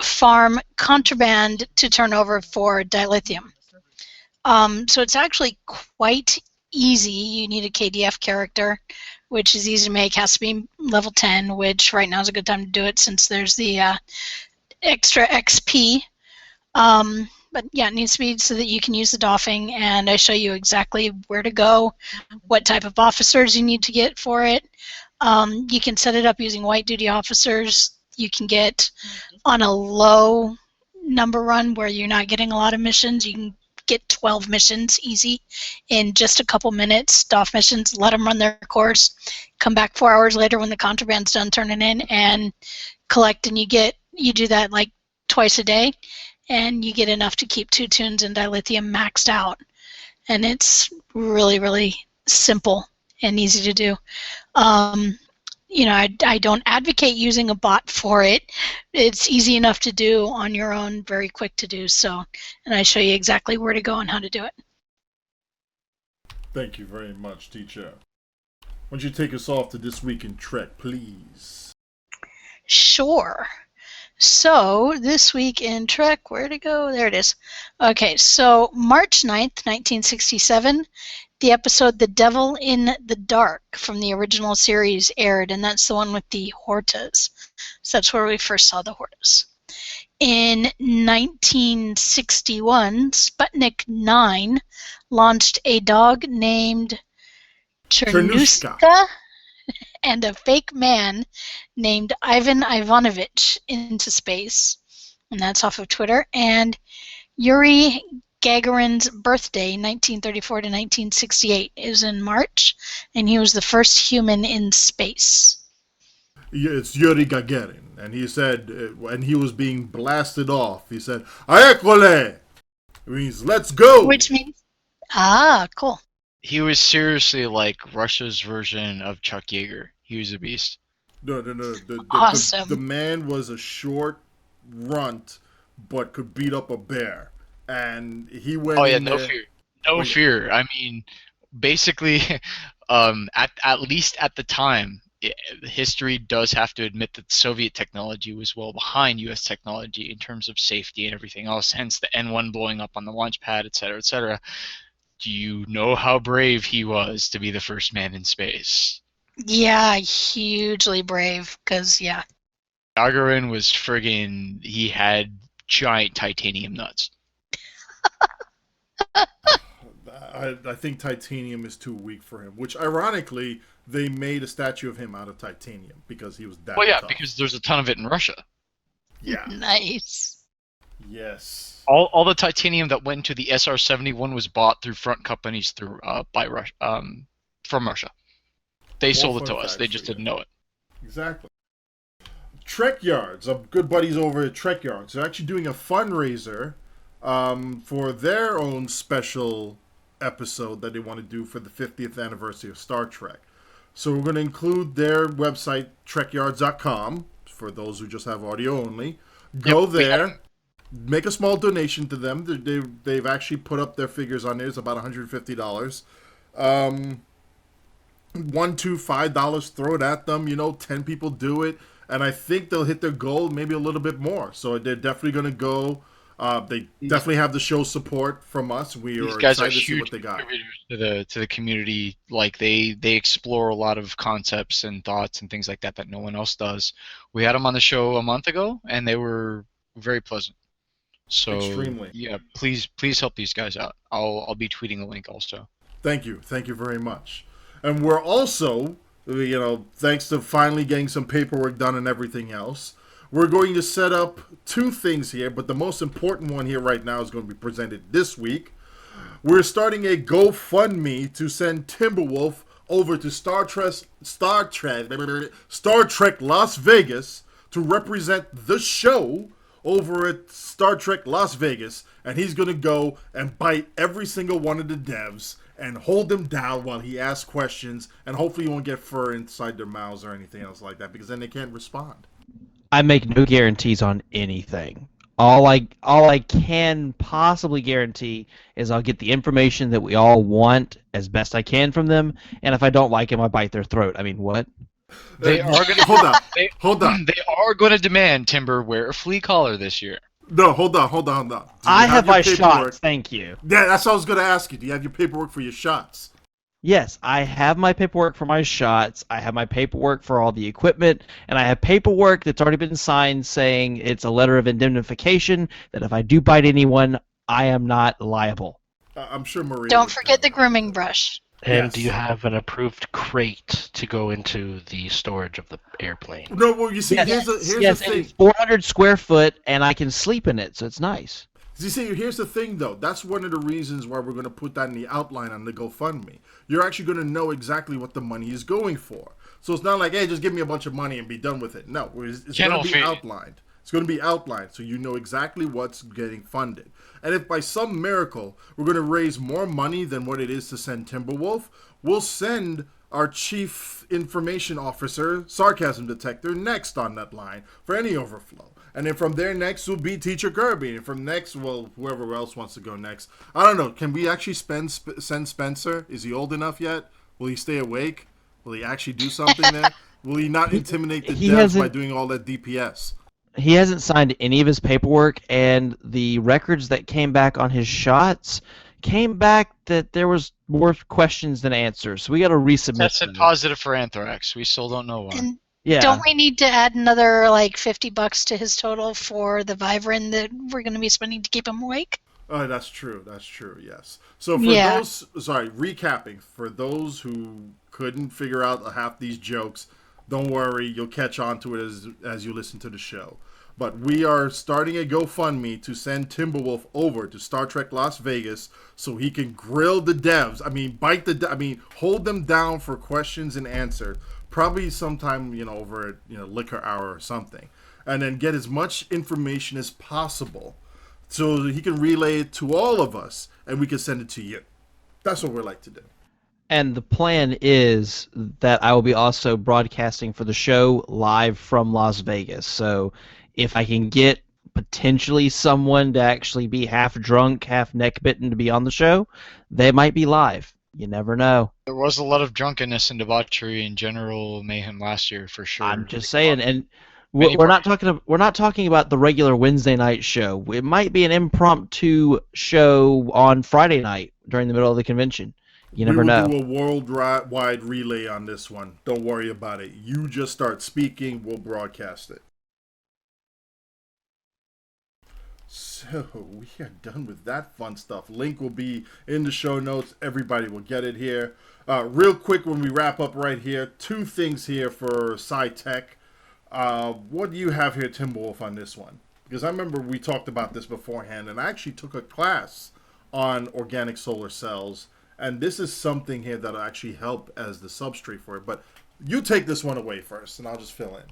farm contraband to turn over for dilithium. So it's actually quite easy. You need a KDF character, which is easy to make. Has to be level 10, which right now is a good time to do it since there's the extra XP. But yeah, it needs to be so that you can use the doffing, and I show you exactly where to go, what type of officers you need to get for it. You can set it up using white duty officers. You can get on a low number run where you're not getting a lot of missions. You can get 12 missions easy in just a couple minutes. Doff missions, let them run their course, come back 4 hours later when the contraband's done turning in, and collect, and you do that like twice a day, and you get enough to keep 2 tunes and dilithium maxed out. And it's really, really simple and easy to do. I don't advocate using a bot for it. It's easy enough to do on your own, very quick to do so. And I show you exactly where to go and how to do it. Thank you very much, teacher. Why don't you take us off to This Week in Trek, please? Sure. So, This Week in Trek, where to go? There it is. Okay, so March 9th, 1967, the episode The Devil in the Dark from the original series aired, and that's the one with the Hortas. So that's where we first saw the Hortas. In 1961, Sputnik 9 launched a dog named Chernushka and a fake man named Ivan Ivanovich into space. And that's off of Twitter. And Yuri Gagarin's birthday, 1934 to 1968, is in March, and he was the first human in space. Yeah, it's Yuri Gagarin, and he said, when he was being blasted off, he said, "Aekole!" It means, let's go! Which means, cool. He was seriously like Russia's version of Chuck Yeager. He was a beast. No. Awesome. The man was a short runt, but could beat up a bear. And he went No fear. No fear. I mean, basically, at least at the time, history does have to admit that Soviet technology was well behind U.S. technology in terms of safety and everything else, hence the N-1 blowing up on the launch pad, etc., etc. Do you know how brave he was to be the first man in space? Yeah, hugely brave, because, yeah. Gagarin was friggin', he had giant titanium nuts. I think titanium is too weak for him, which ironically, they made a statue of him out of titanium because he was that tough. Because there's a ton of it in Russia. Yeah. Nice. Yes. All the titanium that went to the SR-71 was bought through front companies from Russia. They sold it to us. They just didn't know it. Exactly. Trek Yards, our good buddies over at Trek Yards, are actually doing a fundraiser for their own special episode that they want to do for the 50th anniversary of Star Trek. So we're going to include their website, trekyards.com, for those who just have audio only. Go there, make a small donation to them. They've actually put up their figures on there. It's about $150. $1, $2, $5, throw it at them. 10 people do it. And I think they'll hit their goal, maybe a little bit more. So they're definitely going to go. They definitely have the show support from us. We are excited to see what they got. To the community. Like they explore a lot of concepts and thoughts and things like that no one else does. We had them on the show a month ago, and they were very pleasant. So extremely. Yeah, please help these guys out. I'll be tweeting a link also. Thank you very much. And we're also, thanks to finally getting some paperwork done and everything else, we're going to set up 2 things here, but the most important one here right now is going to be presented this week. We're starting a GoFundMe to send TimberWolf over to Star Trek Las Vegas to represent the show over at Star Trek Las Vegas, and he's going to go and bite every single one of the devs and hold them down while he asks questions, and hopefully he won't get fur inside their mouths or anything else like that, because then they can't respond. I make no guarantees on anything. All I can possibly guarantee is I'll get the information that we all want as best I can from them, and if I don't like them, I bite their throat. I mean, what? They are going to hold on. They are going to demand Timber wear a flea collar this year. No, hold on. I have my shots. Thank you. Yeah, that's what I was going to ask you. Do you have your paperwork for your shots? Yes, I have my paperwork for my shots. I have my paperwork for all the equipment, and I have paperwork that's already been signed saying it's a letter of indemnification that if I do bite anyone, I am not liable. I'm sure Maria Don't would forget the tell you. grooming brush. And do you Yes. have an approved crate to go into the storage of the airplane? No, well, you see, Yes, here's yes, the and thing. it's 400 square foot, and I can sleep in it, so it's nice. You see, here's the thing, though. That's one of the reasons why we're going to put that in the outline on the GoFundMe. You're actually going to know exactly what the money is going for. So it's not like, hey, just give me a bunch of money and be done with it. No, it's going to be outlined. It's going to be outlined so you know exactly what's getting funded. And if by some miracle we're going to raise more money than what it is to send TimberWolf, we'll send our chief information officer, Sarcasm Detector, next on that line for any overflow. And then from there next will be TeacherKirby. And from next, well, whoever else wants to go next. I don't know. Can we actually send Spencer? Is he old enough yet? Will he stay awake? Will he actually do something there? Will he not intimidate the He devs by hasn't doing all that DPS? he hasn't signed any of his paperwork, and the records that came back on his shots came back that there was more questions than answers. So we got to resubmit Tested those. positive for anthrax. We still don't know why. And Yeah. don't we need to add another like $50 to his total for the Vivarin that we're going to be spending to keep him awake? That's true. That's true. Yes. So for Yeah. those, sorry, recapping for those who couldn't figure out half these jokes, don't worry, you'll catch on to it as you listen to the show. But we are starting a GoFundMe to send TimberWolf over to Star Trek Las Vegas so he can grill the devs. I mean, hold them down for questions and answers. Probably sometime, over at, liquor hour or something. And then get as much information as possible so that he can relay it to all of us and we can send it to you. That's what we like to do. And the plan is that I will be also broadcasting for the show live from Las Vegas. So if I can get potentially someone to actually be half drunk, half neck bitten to be on the show, they might be live. You never know. There was a lot of drunkenness and debauchery and general mayhem last year, for sure. I'm just saying, and Many we're not talking about the regular Wednesday night show. It might be an impromptu show on Friday night during the middle of the convention. You never we will know. do a worldwide relay on this one. Don't worry about it. You just start speaking, we'll broadcast it. So we are done with that fun stuff. Link will be in the show notes. Everybody will get it here. Real quick, when we wrap up right here, two things here for SciTech. What do you have here, TimberWolf, on this one? Because I remember we talked about this beforehand, and I actually took a class on organic solar cells, and this is something here that'll actually help as the substrate for it. But you take this one away first, and I'll just fill in.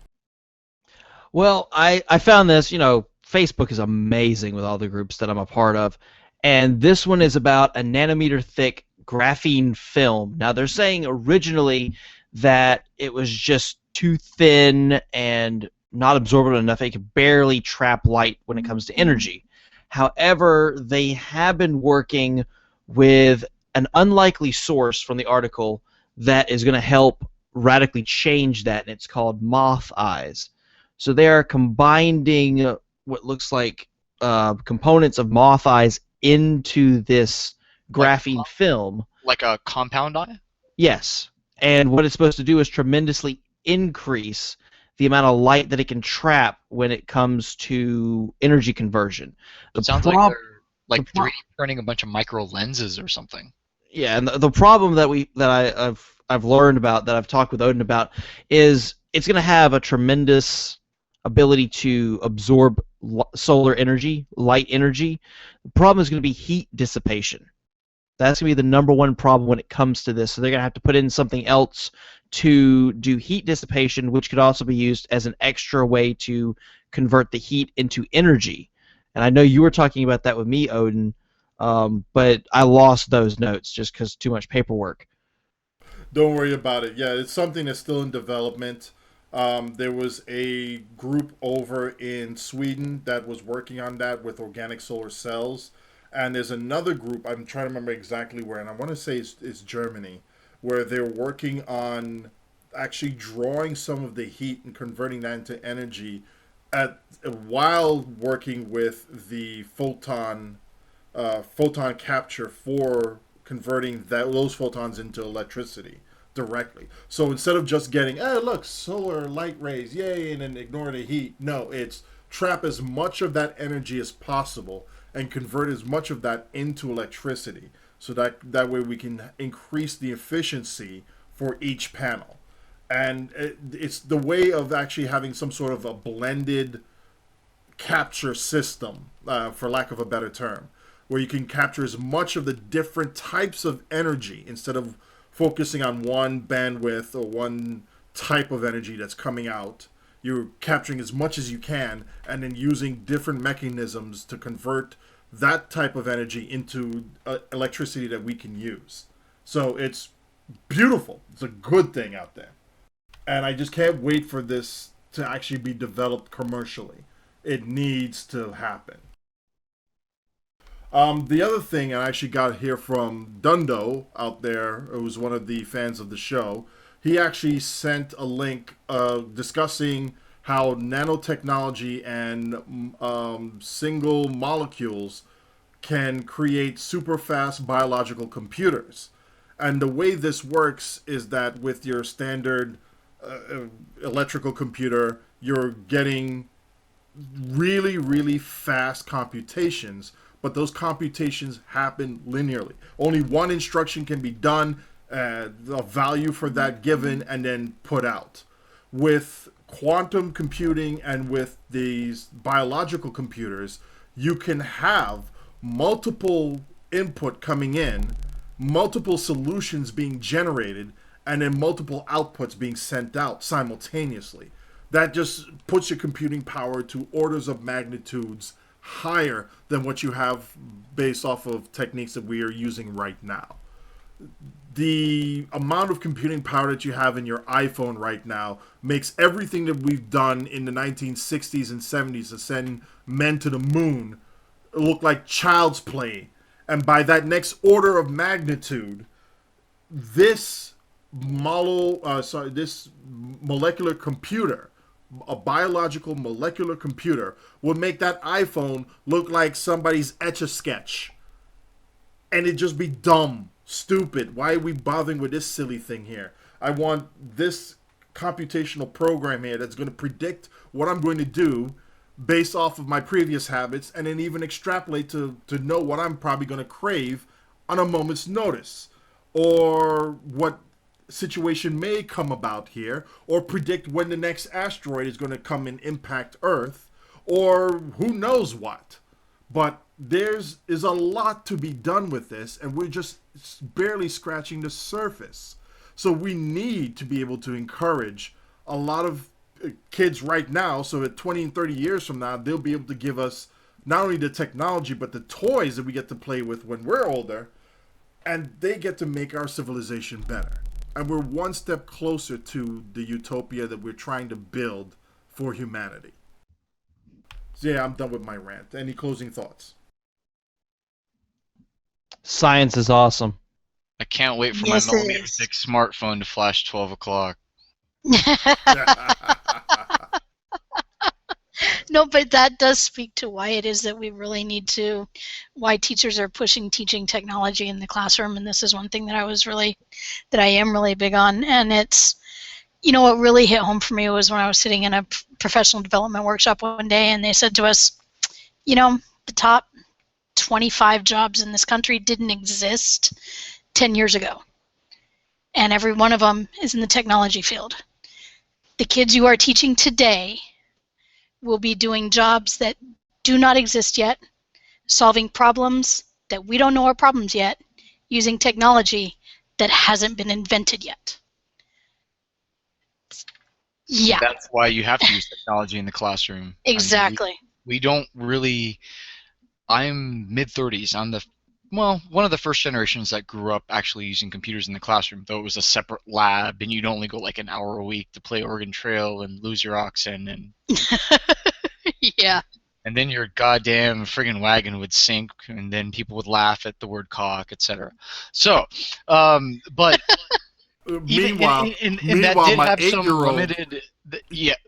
Well, I found this, Facebook is amazing with all the groups that I'm a part of. And this one is about a nanometer thick graphene film. Now, they're saying originally that it was just too thin and not absorbent enough. It could barely trap light when it comes to energy. However, they have been working with an unlikely source from the article that is going to help radically change that, and it's called moth eyes. So they are combining what looks like components of moth eyes into this graphene film. Like a compound eye? Yes. And what it's supposed to do is tremendously increase the amount of light that it can trap when it comes to energy conversion. It sounds like they're like 3D printing a bunch of micro lenses or something. Yeah, and the problem that I've learned about, that I've talked with Odin about, is it's going to have a tremendous ability to absorb solar energy, light energy. The problem is going to be heat dissipation. That's going to be the number one problem when it comes to this. So they're going to have to put in something else to do heat dissipation, which could also be used as an extra way to convert the heat into energy. And I know you were talking about that with me, Odin, but I lost those notes just because too much paperwork. Don't worry about it. Yeah, it's something that's still in development. There was a group over in Sweden that was working on that with organic solar cells. And there's another group, I'm trying to remember exactly where, and I want to say it's Germany, where they're working on actually drawing some of the heat and converting that into energy while working with the photon capture for converting those photons into electricity directly. So instead of just getting, hey, look, solar light rays, yay, and then ignore the heat, no, it's trap as much of that energy as possible and convert as much of that into electricity, so that way we can increase the efficiency for each panel. And it's the way of actually having some sort of a blended capture system, for lack of a better term, where you can capture as much of the different types of energy instead of focusing on one bandwidth or one type of energy that's coming out. You're capturing as much as you can and then using different mechanisms to convert that type of energy into electricity that we can use. So it's beautiful. It's a good thing out there. And I just can't wait for this to actually be developed commercially. It needs to happen. The other thing I actually got here from Dundo out there, who's one of the fans of the show, he actually sent a link discussing how nanotechnology and single molecules can create super fast biological computers. And the way this works is that with your standard electrical computer, you're getting really, really fast computations, but those computations happen linearly. Only one instruction can be done, the value for that given, and then put out. With quantum computing and with these biological computers, you can have multiple input coming in, multiple solutions being generated, and then multiple outputs being sent out simultaneously. That just puts your computing power to orders of magnitudes higher than what you have based off of techniques that we are using right now. The amount of computing power that you have in your iPhone right now makes everything that we've done in the 1960s and 70s to send men to the moon look like child's play. And by that next order of magnitude, this molecular computer, a biological molecular computer, would make that iPhone look like somebody's Etch-a-Sketch. And it'd just be dumb, stupid. Why are we bothering with this silly thing here? I want this computational program here that's going to predict what I'm going to do based off of my previous habits, and then even extrapolate to know what I'm probably going to crave on a moment's notice, or what situation may come about here, or predict when the next asteroid is going to come and impact Earth, or who knows what. But is a lot to be done with this, and we're just barely scratching the surface. So we need to be able to encourage a lot of kids right now, so that 20 and 30 years from now, they'll be able to give us not only the technology, but the toys that we get to play with when we're older, and they get to make our civilization better. And we're one step closer to the utopia that we're trying to build for humanity. So yeah, I'm done with my rant. Any closing thoughts? Science is awesome. I can't wait for Yes, my it millimeter is. thick smartphone to flash 12 o'clock. No, but that does speak to why it is that we really need to, why teachers are pushing teaching technology in the classroom. And this is one thing that I am really big on. And it's, what really hit home for me was when I was sitting in a professional development workshop one day, and they said to us, the top 25 jobs in this country didn't exist 10 years ago. And every one of them is in the technology field. The kids you are teaching today will be doing jobs that do not exist yet, solving problems that we don't know are problems yet, using technology that hasn't been invented yet. Yeah. That's why you have to use technology in the classroom. Exactly. We don't really. I'm mid-30s. I'm one of the first generations that grew up actually using computers in the classroom, though it was a separate lab, and you'd only go like an hour a week to play Oregon Trail and lose your oxen, and Yeah. and then your goddamn friggin' wagon would sink, and then people would laugh at the word cock, etc. So, but Meanwhile, that did my have some 8-year-old limited,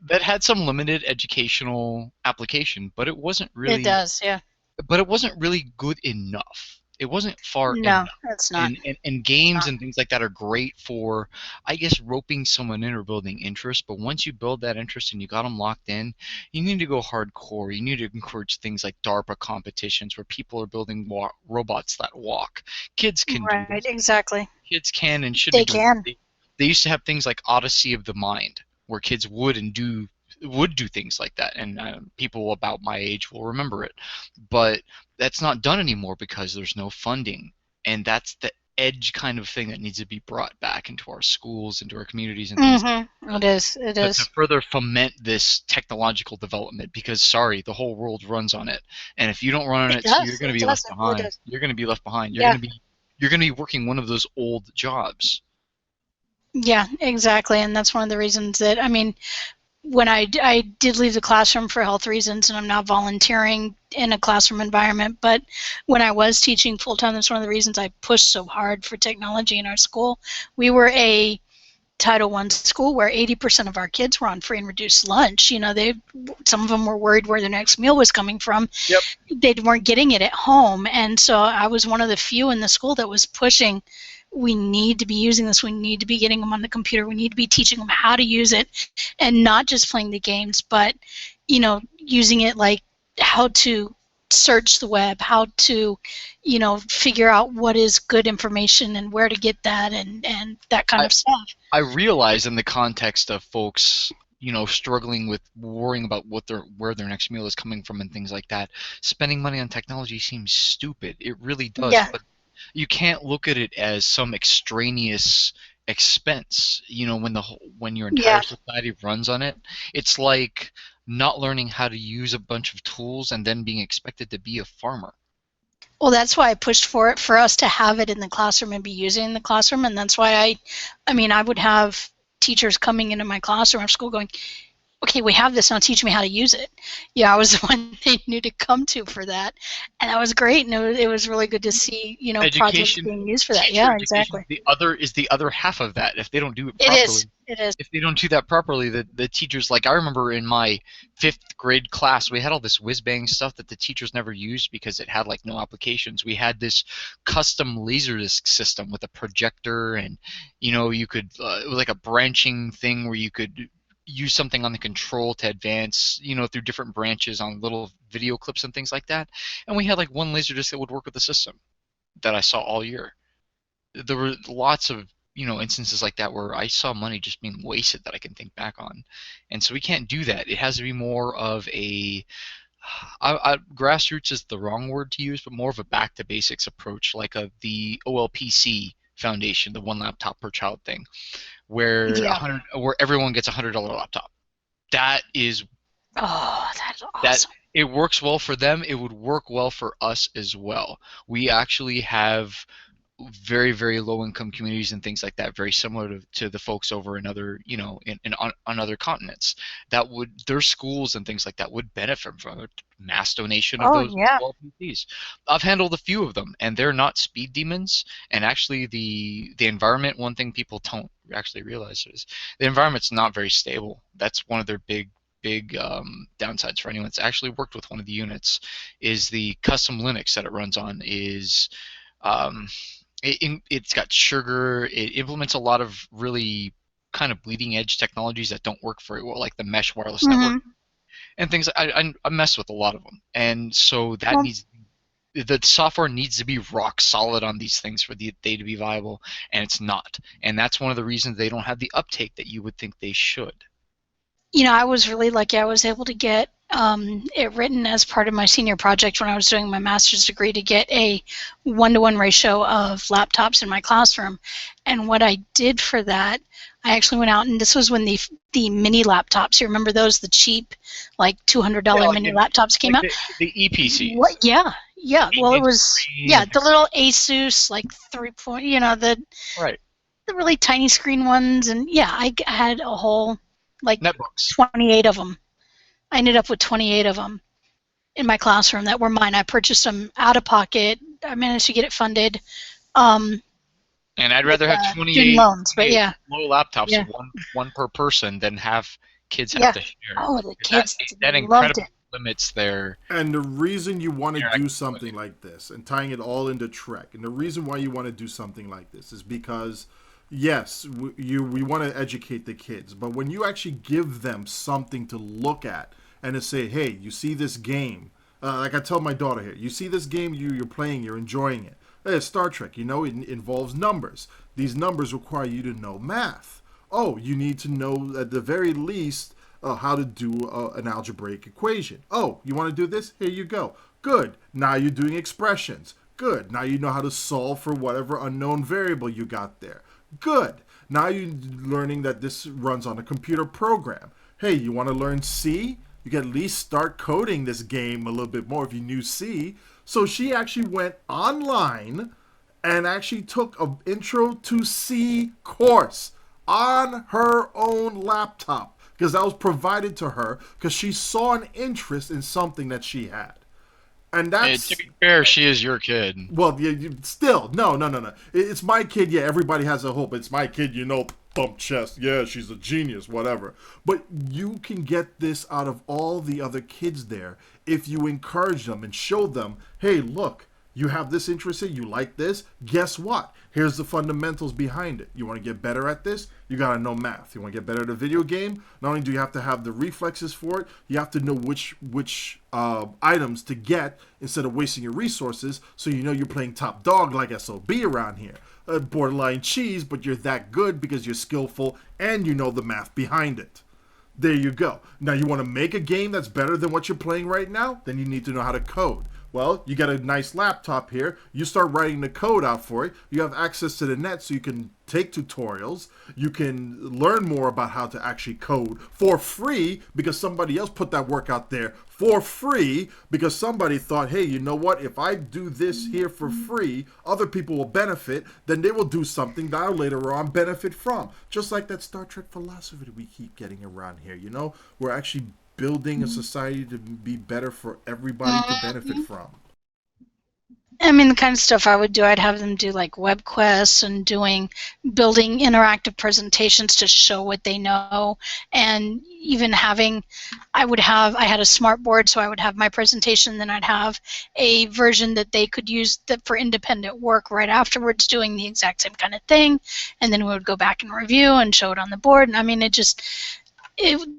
that had some limited educational application, but it wasn't really. It does, yeah. But it wasn't really good enough. It wasn't far No, enough. that's not. And games and things like that are great for, I guess, roping someone in or building interest. But once you build that interest and you got them locked in, you need to go hardcore. You need to encourage things like DARPA competitions where people are building robots that walk. Kids can do Right, this. exactly. Kids can and should They be doing can. they used to have things like Odyssey of the Mind, where kids would do things like that, and people about my age will remember it. But that's not done anymore because there's no funding, and that's the edge kind of thing that needs to be brought back into our schools, into our communities, and things. It is. It But is. to further foment this technological development, because sorry, the whole world runs on it, and if you don't run on It it, does. you're going to It be does. left It really behind. does. You're going to be left behind. Yeah. You're going to be working one of those old jobs. Yeah, exactly. And that's one of the reasons that, I mean, when I did leave the classroom for health reasons, and I'm now volunteering in a classroom environment, but when I was teaching full-time, that's one of the reasons I pushed so hard for technology in our school. We were a Title I school where 80% of our kids were on free and reduced lunch. You know, some of them were worried where their next meal was coming from. Yep. They weren't getting it at home, and so I was one of the few in the school that was pushing, we need to be using this, we need to be getting them on the computer, we need to be teaching them how to use it, and not just playing the games, but, you know, using it like how to search the web, how to, you know, figure out what is good information and where to get that, and that kind of stuff. I realize in the context of folks, you know, struggling with worrying about where their next meal is coming from and things like that, spending money on technology seems stupid. It really does. Yeah. But you can't look at it as some extraneous expense. You know, when your entire society runs on it, it's like not learning how to use a bunch of tools and then being expected to be a farmer. Well, that's why I pushed for it, for us to have it in the classroom and be using it in the classroom, and that's why I mean, I would have teachers coming into my classroom after school going, okay, we have this, now teach me how to use it. Yeah, I was the one they knew to come to for that, and that was great, and it was really good to see, you know, projects being used for that. Yeah, exactly. The other half of that. If they don't do it properly, it is. If they don't do that properly, the teachers, like I remember in my 5th grade class, we had all this whiz-bang stuff that the teachers never used because it had like no applications. We had this custom Laserdisc system with a projector, and you know, you could it was like a branching thing where you could use something on the control to advance, you know, through different branches on little video clips and things like that. And we had like one Laserdisc that would work with the system that I saw all year. There were lots of, you know, instances like that where I saw money just being wasted that I can think back on. And so we can't do that. It has to be more of a grassroots is the wrong word to use, but more of a back to basics approach, like the OLPC Foundation, the one laptop per child thing, where where everyone gets a $100 laptop. That is that's awesome. That it works well for them. It would work well for us as well. We actually have very, very low income communities and things like that, very similar to the folks over in other, you know, on other continents, that would, their schools and things like that would benefit from a mass donation of those PCs. I've handled a few of them, and they're not speed demons. And actually, the environment, one thing people don't actually realize is the environment's not very stable. That's one of their big downsides for anyone that's actually worked with one of the units. Is the custom Linux that it runs on is it's got sugar. It implements a lot of really kind of bleeding edge technologies that don't work very well, like the mesh wireless network and things. I mess with a lot of them, and so that the software needs to be rock solid on these things for they to be viable, and it's not. And that's one of the reasons they don't have the uptake that you would think they should. You know, I was really lucky. I was able to get it written as part of my senior project when I was doing my master's degree, to get a 1-to-1 ratio of laptops in my classroom. And what I did for that, I actually went out, and this was when the mini laptops, you remember those, the cheap, like $200 mini laptops came out? The EPCs. What? Yeah. Well, it was, the little Asus, like 3-point, you know, the really tiny screen ones. And I had a whole, like, netbooks. 28 of them. I ended up with 28 of them in my classroom that were mine. I purchased them out of pocket. I managed to get it funded. And I'd rather have 28 loans, but low laptops, one per person, than have kids have to share. Oh, the kids that loved it. limits their. And the reason you want to Yeah, do something like this, and tying it all into Trek, and the reason why you want to do something like this is because, yes, we want to educate the kids, but when you actually give them something to look at and to say, hey, you see this game, like I tell my daughter here, you see this game you're playing, you're enjoying it. Hey, it's Star Trek, you know, it involves numbers. These numbers require you to know math. Oh, you need to know at the very least how to do an algebraic equation. Oh, you want to do this? Here you go. Good. Now you're doing expressions. Good. Now you know how to solve for whatever unknown variable you got there. Good. Now you're learning that this runs on a computer program. Hey, you want to learn C? You can at least start coding this game a little bit more if you knew C. So she actually went online and actually took an Intro to C course on her own laptop because that was provided to her because she saw an interest in something that she had. And that's... to be fair, she is your kid. Well, still, no. It's my kid, yeah, everybody has a hope. It's my kid, you know, thump chest, yeah, she's a genius, whatever. But you can get this out of all the other kids there if you encourage them and show them, hey, look, you have this interest in, you like this, guess what? Here's the fundamentals behind it. You want to get better at this? You got to know math. You want to get better at a video game? Not only do you have to have the reflexes for it, you have to know which items to get instead of wasting your resources so you know you're playing top dog like SOB around here. Borderline cheese, but you're that good because you're skillful and you know the math behind it. There you go. Now you want to make a game that's better than what you're playing right now? Then you need to know how to code. Well, you got a nice laptop here. You start writing the code out for it. You have access to the net so you can take tutorials. You can learn more about how to actually code for free because somebody else put that work out there for free because somebody thought, hey, you know what? If I do this here for free, other people will benefit. Then they will do something that I'll later on benefit from. Just like that Star Trek philosophy that we keep getting around here, you know? We're actually building a society to be better for everybody to benefit from. I mean, the kind of stuff I would do, I'd have them do like web quests and building interactive presentations to show what they know, and even I had a smart board, so I would have my presentation, then I'd have a version that they could use for independent work right afterwards, doing the exact same kind of thing, and then we would go back and review and show it on the board. And I mean,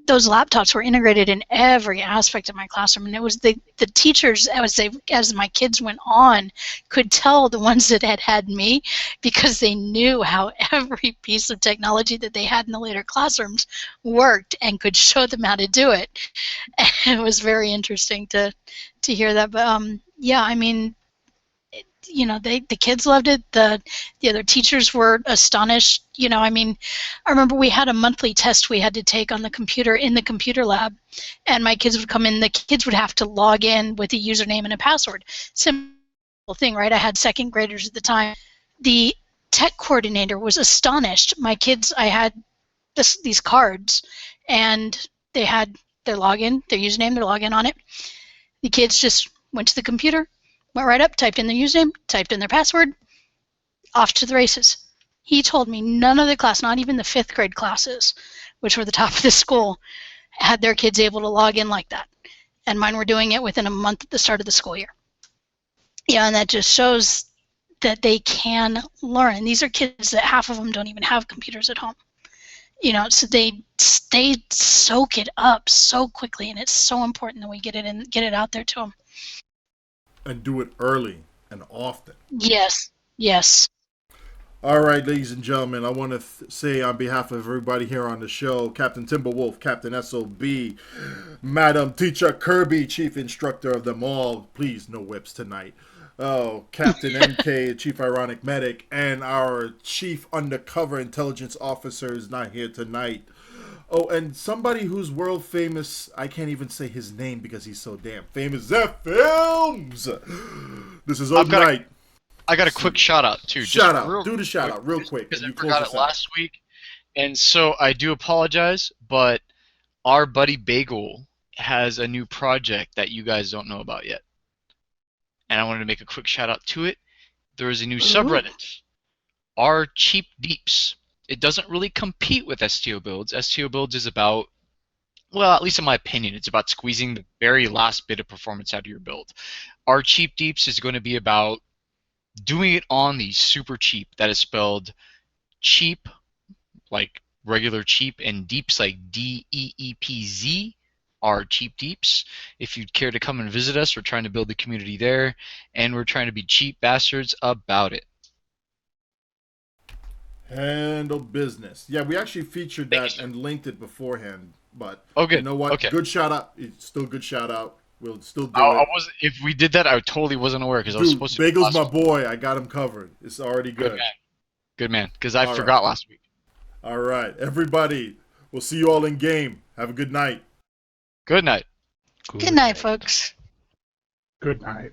those laptops were integrated in every aspect of my classroom, and it was the teachers, as my kids went on, could tell the ones that had me because they knew how every piece of technology that they had in the later classrooms worked and could show them how to do it. And it was very interesting to hear that. But yeah, I mean, you know, the kids loved it. The other teachers were astonished. You know, I mean, I remember we had a monthly test we had to take on the computer in the computer lab, and my kids would come in. The kids would have to log in with a username and a password. Simple thing, right? I had second graders at the time. The tech coordinator was astonished. My kids, I had these cards, and they had their login, their username, their login on it. The kids just went to the computer, went right up, typed in their username, typed in their password, off to the races. He told me none of the class, not even the 5th grade classes, which were the top of the school, had their kids able to log in like that. And mine were doing it within a month at the start of the school year. Yeah, and that just shows that they can learn. And these are kids that half of them don't even have computers at home. You know, so they soak it up so quickly, and it's so important that we get it out there to them. And do it early and often. Yes, yes. All right, ladies and gentlemen, I want to say on behalf of everybody here on the show, Captain TimberWolf, Captain SOB, Madam TeacherKirby, Chief Instructor of them all, please no whips tonight. Oh, Captain MK, Chief Ironic Medic, and our Chief Undercover Intelligence Officer is not here tonight. Oh, and somebody who's world famous, I can't even say his name because he's so damn famous, Zeph Films! This is Old Night. I got a quick shout out too. Shout out. Do the shout out real quick. Because I forgot it last week. And so I do apologize, but our buddy Bagel has a new project that you guys don't know about yet. And I wanted to make a quick shout out to it. There is a new subreddit, R Cheap Deeps. It doesn't really compete with STO Builds. STO Builds is about well, at least in my opinion, it's about squeezing the very last bit of performance out of your build. Our cheap deeps is going to be about doing it on the super cheap. That is spelled cheap, like regular cheap, and deeps like DEEPZ are cheap deeps. If you'd care to come and visit us, we're trying to build the community there, and we're trying to be cheap bastards about it. Handle business. Yeah, we actually featured that and linked it beforehand, but Oh, good. you know what? Okay. Good shout out. It's still good shout out. We'll still do I it. was if we did that, I totally wasn't aware because I was Dude, supposed to. Bagel's my boy. I got him covered. It's already good. Good man, because I All forgot last week. All right, everybody. We'll see you all in game. Have a good night. Good night. Good night, folks. Good night.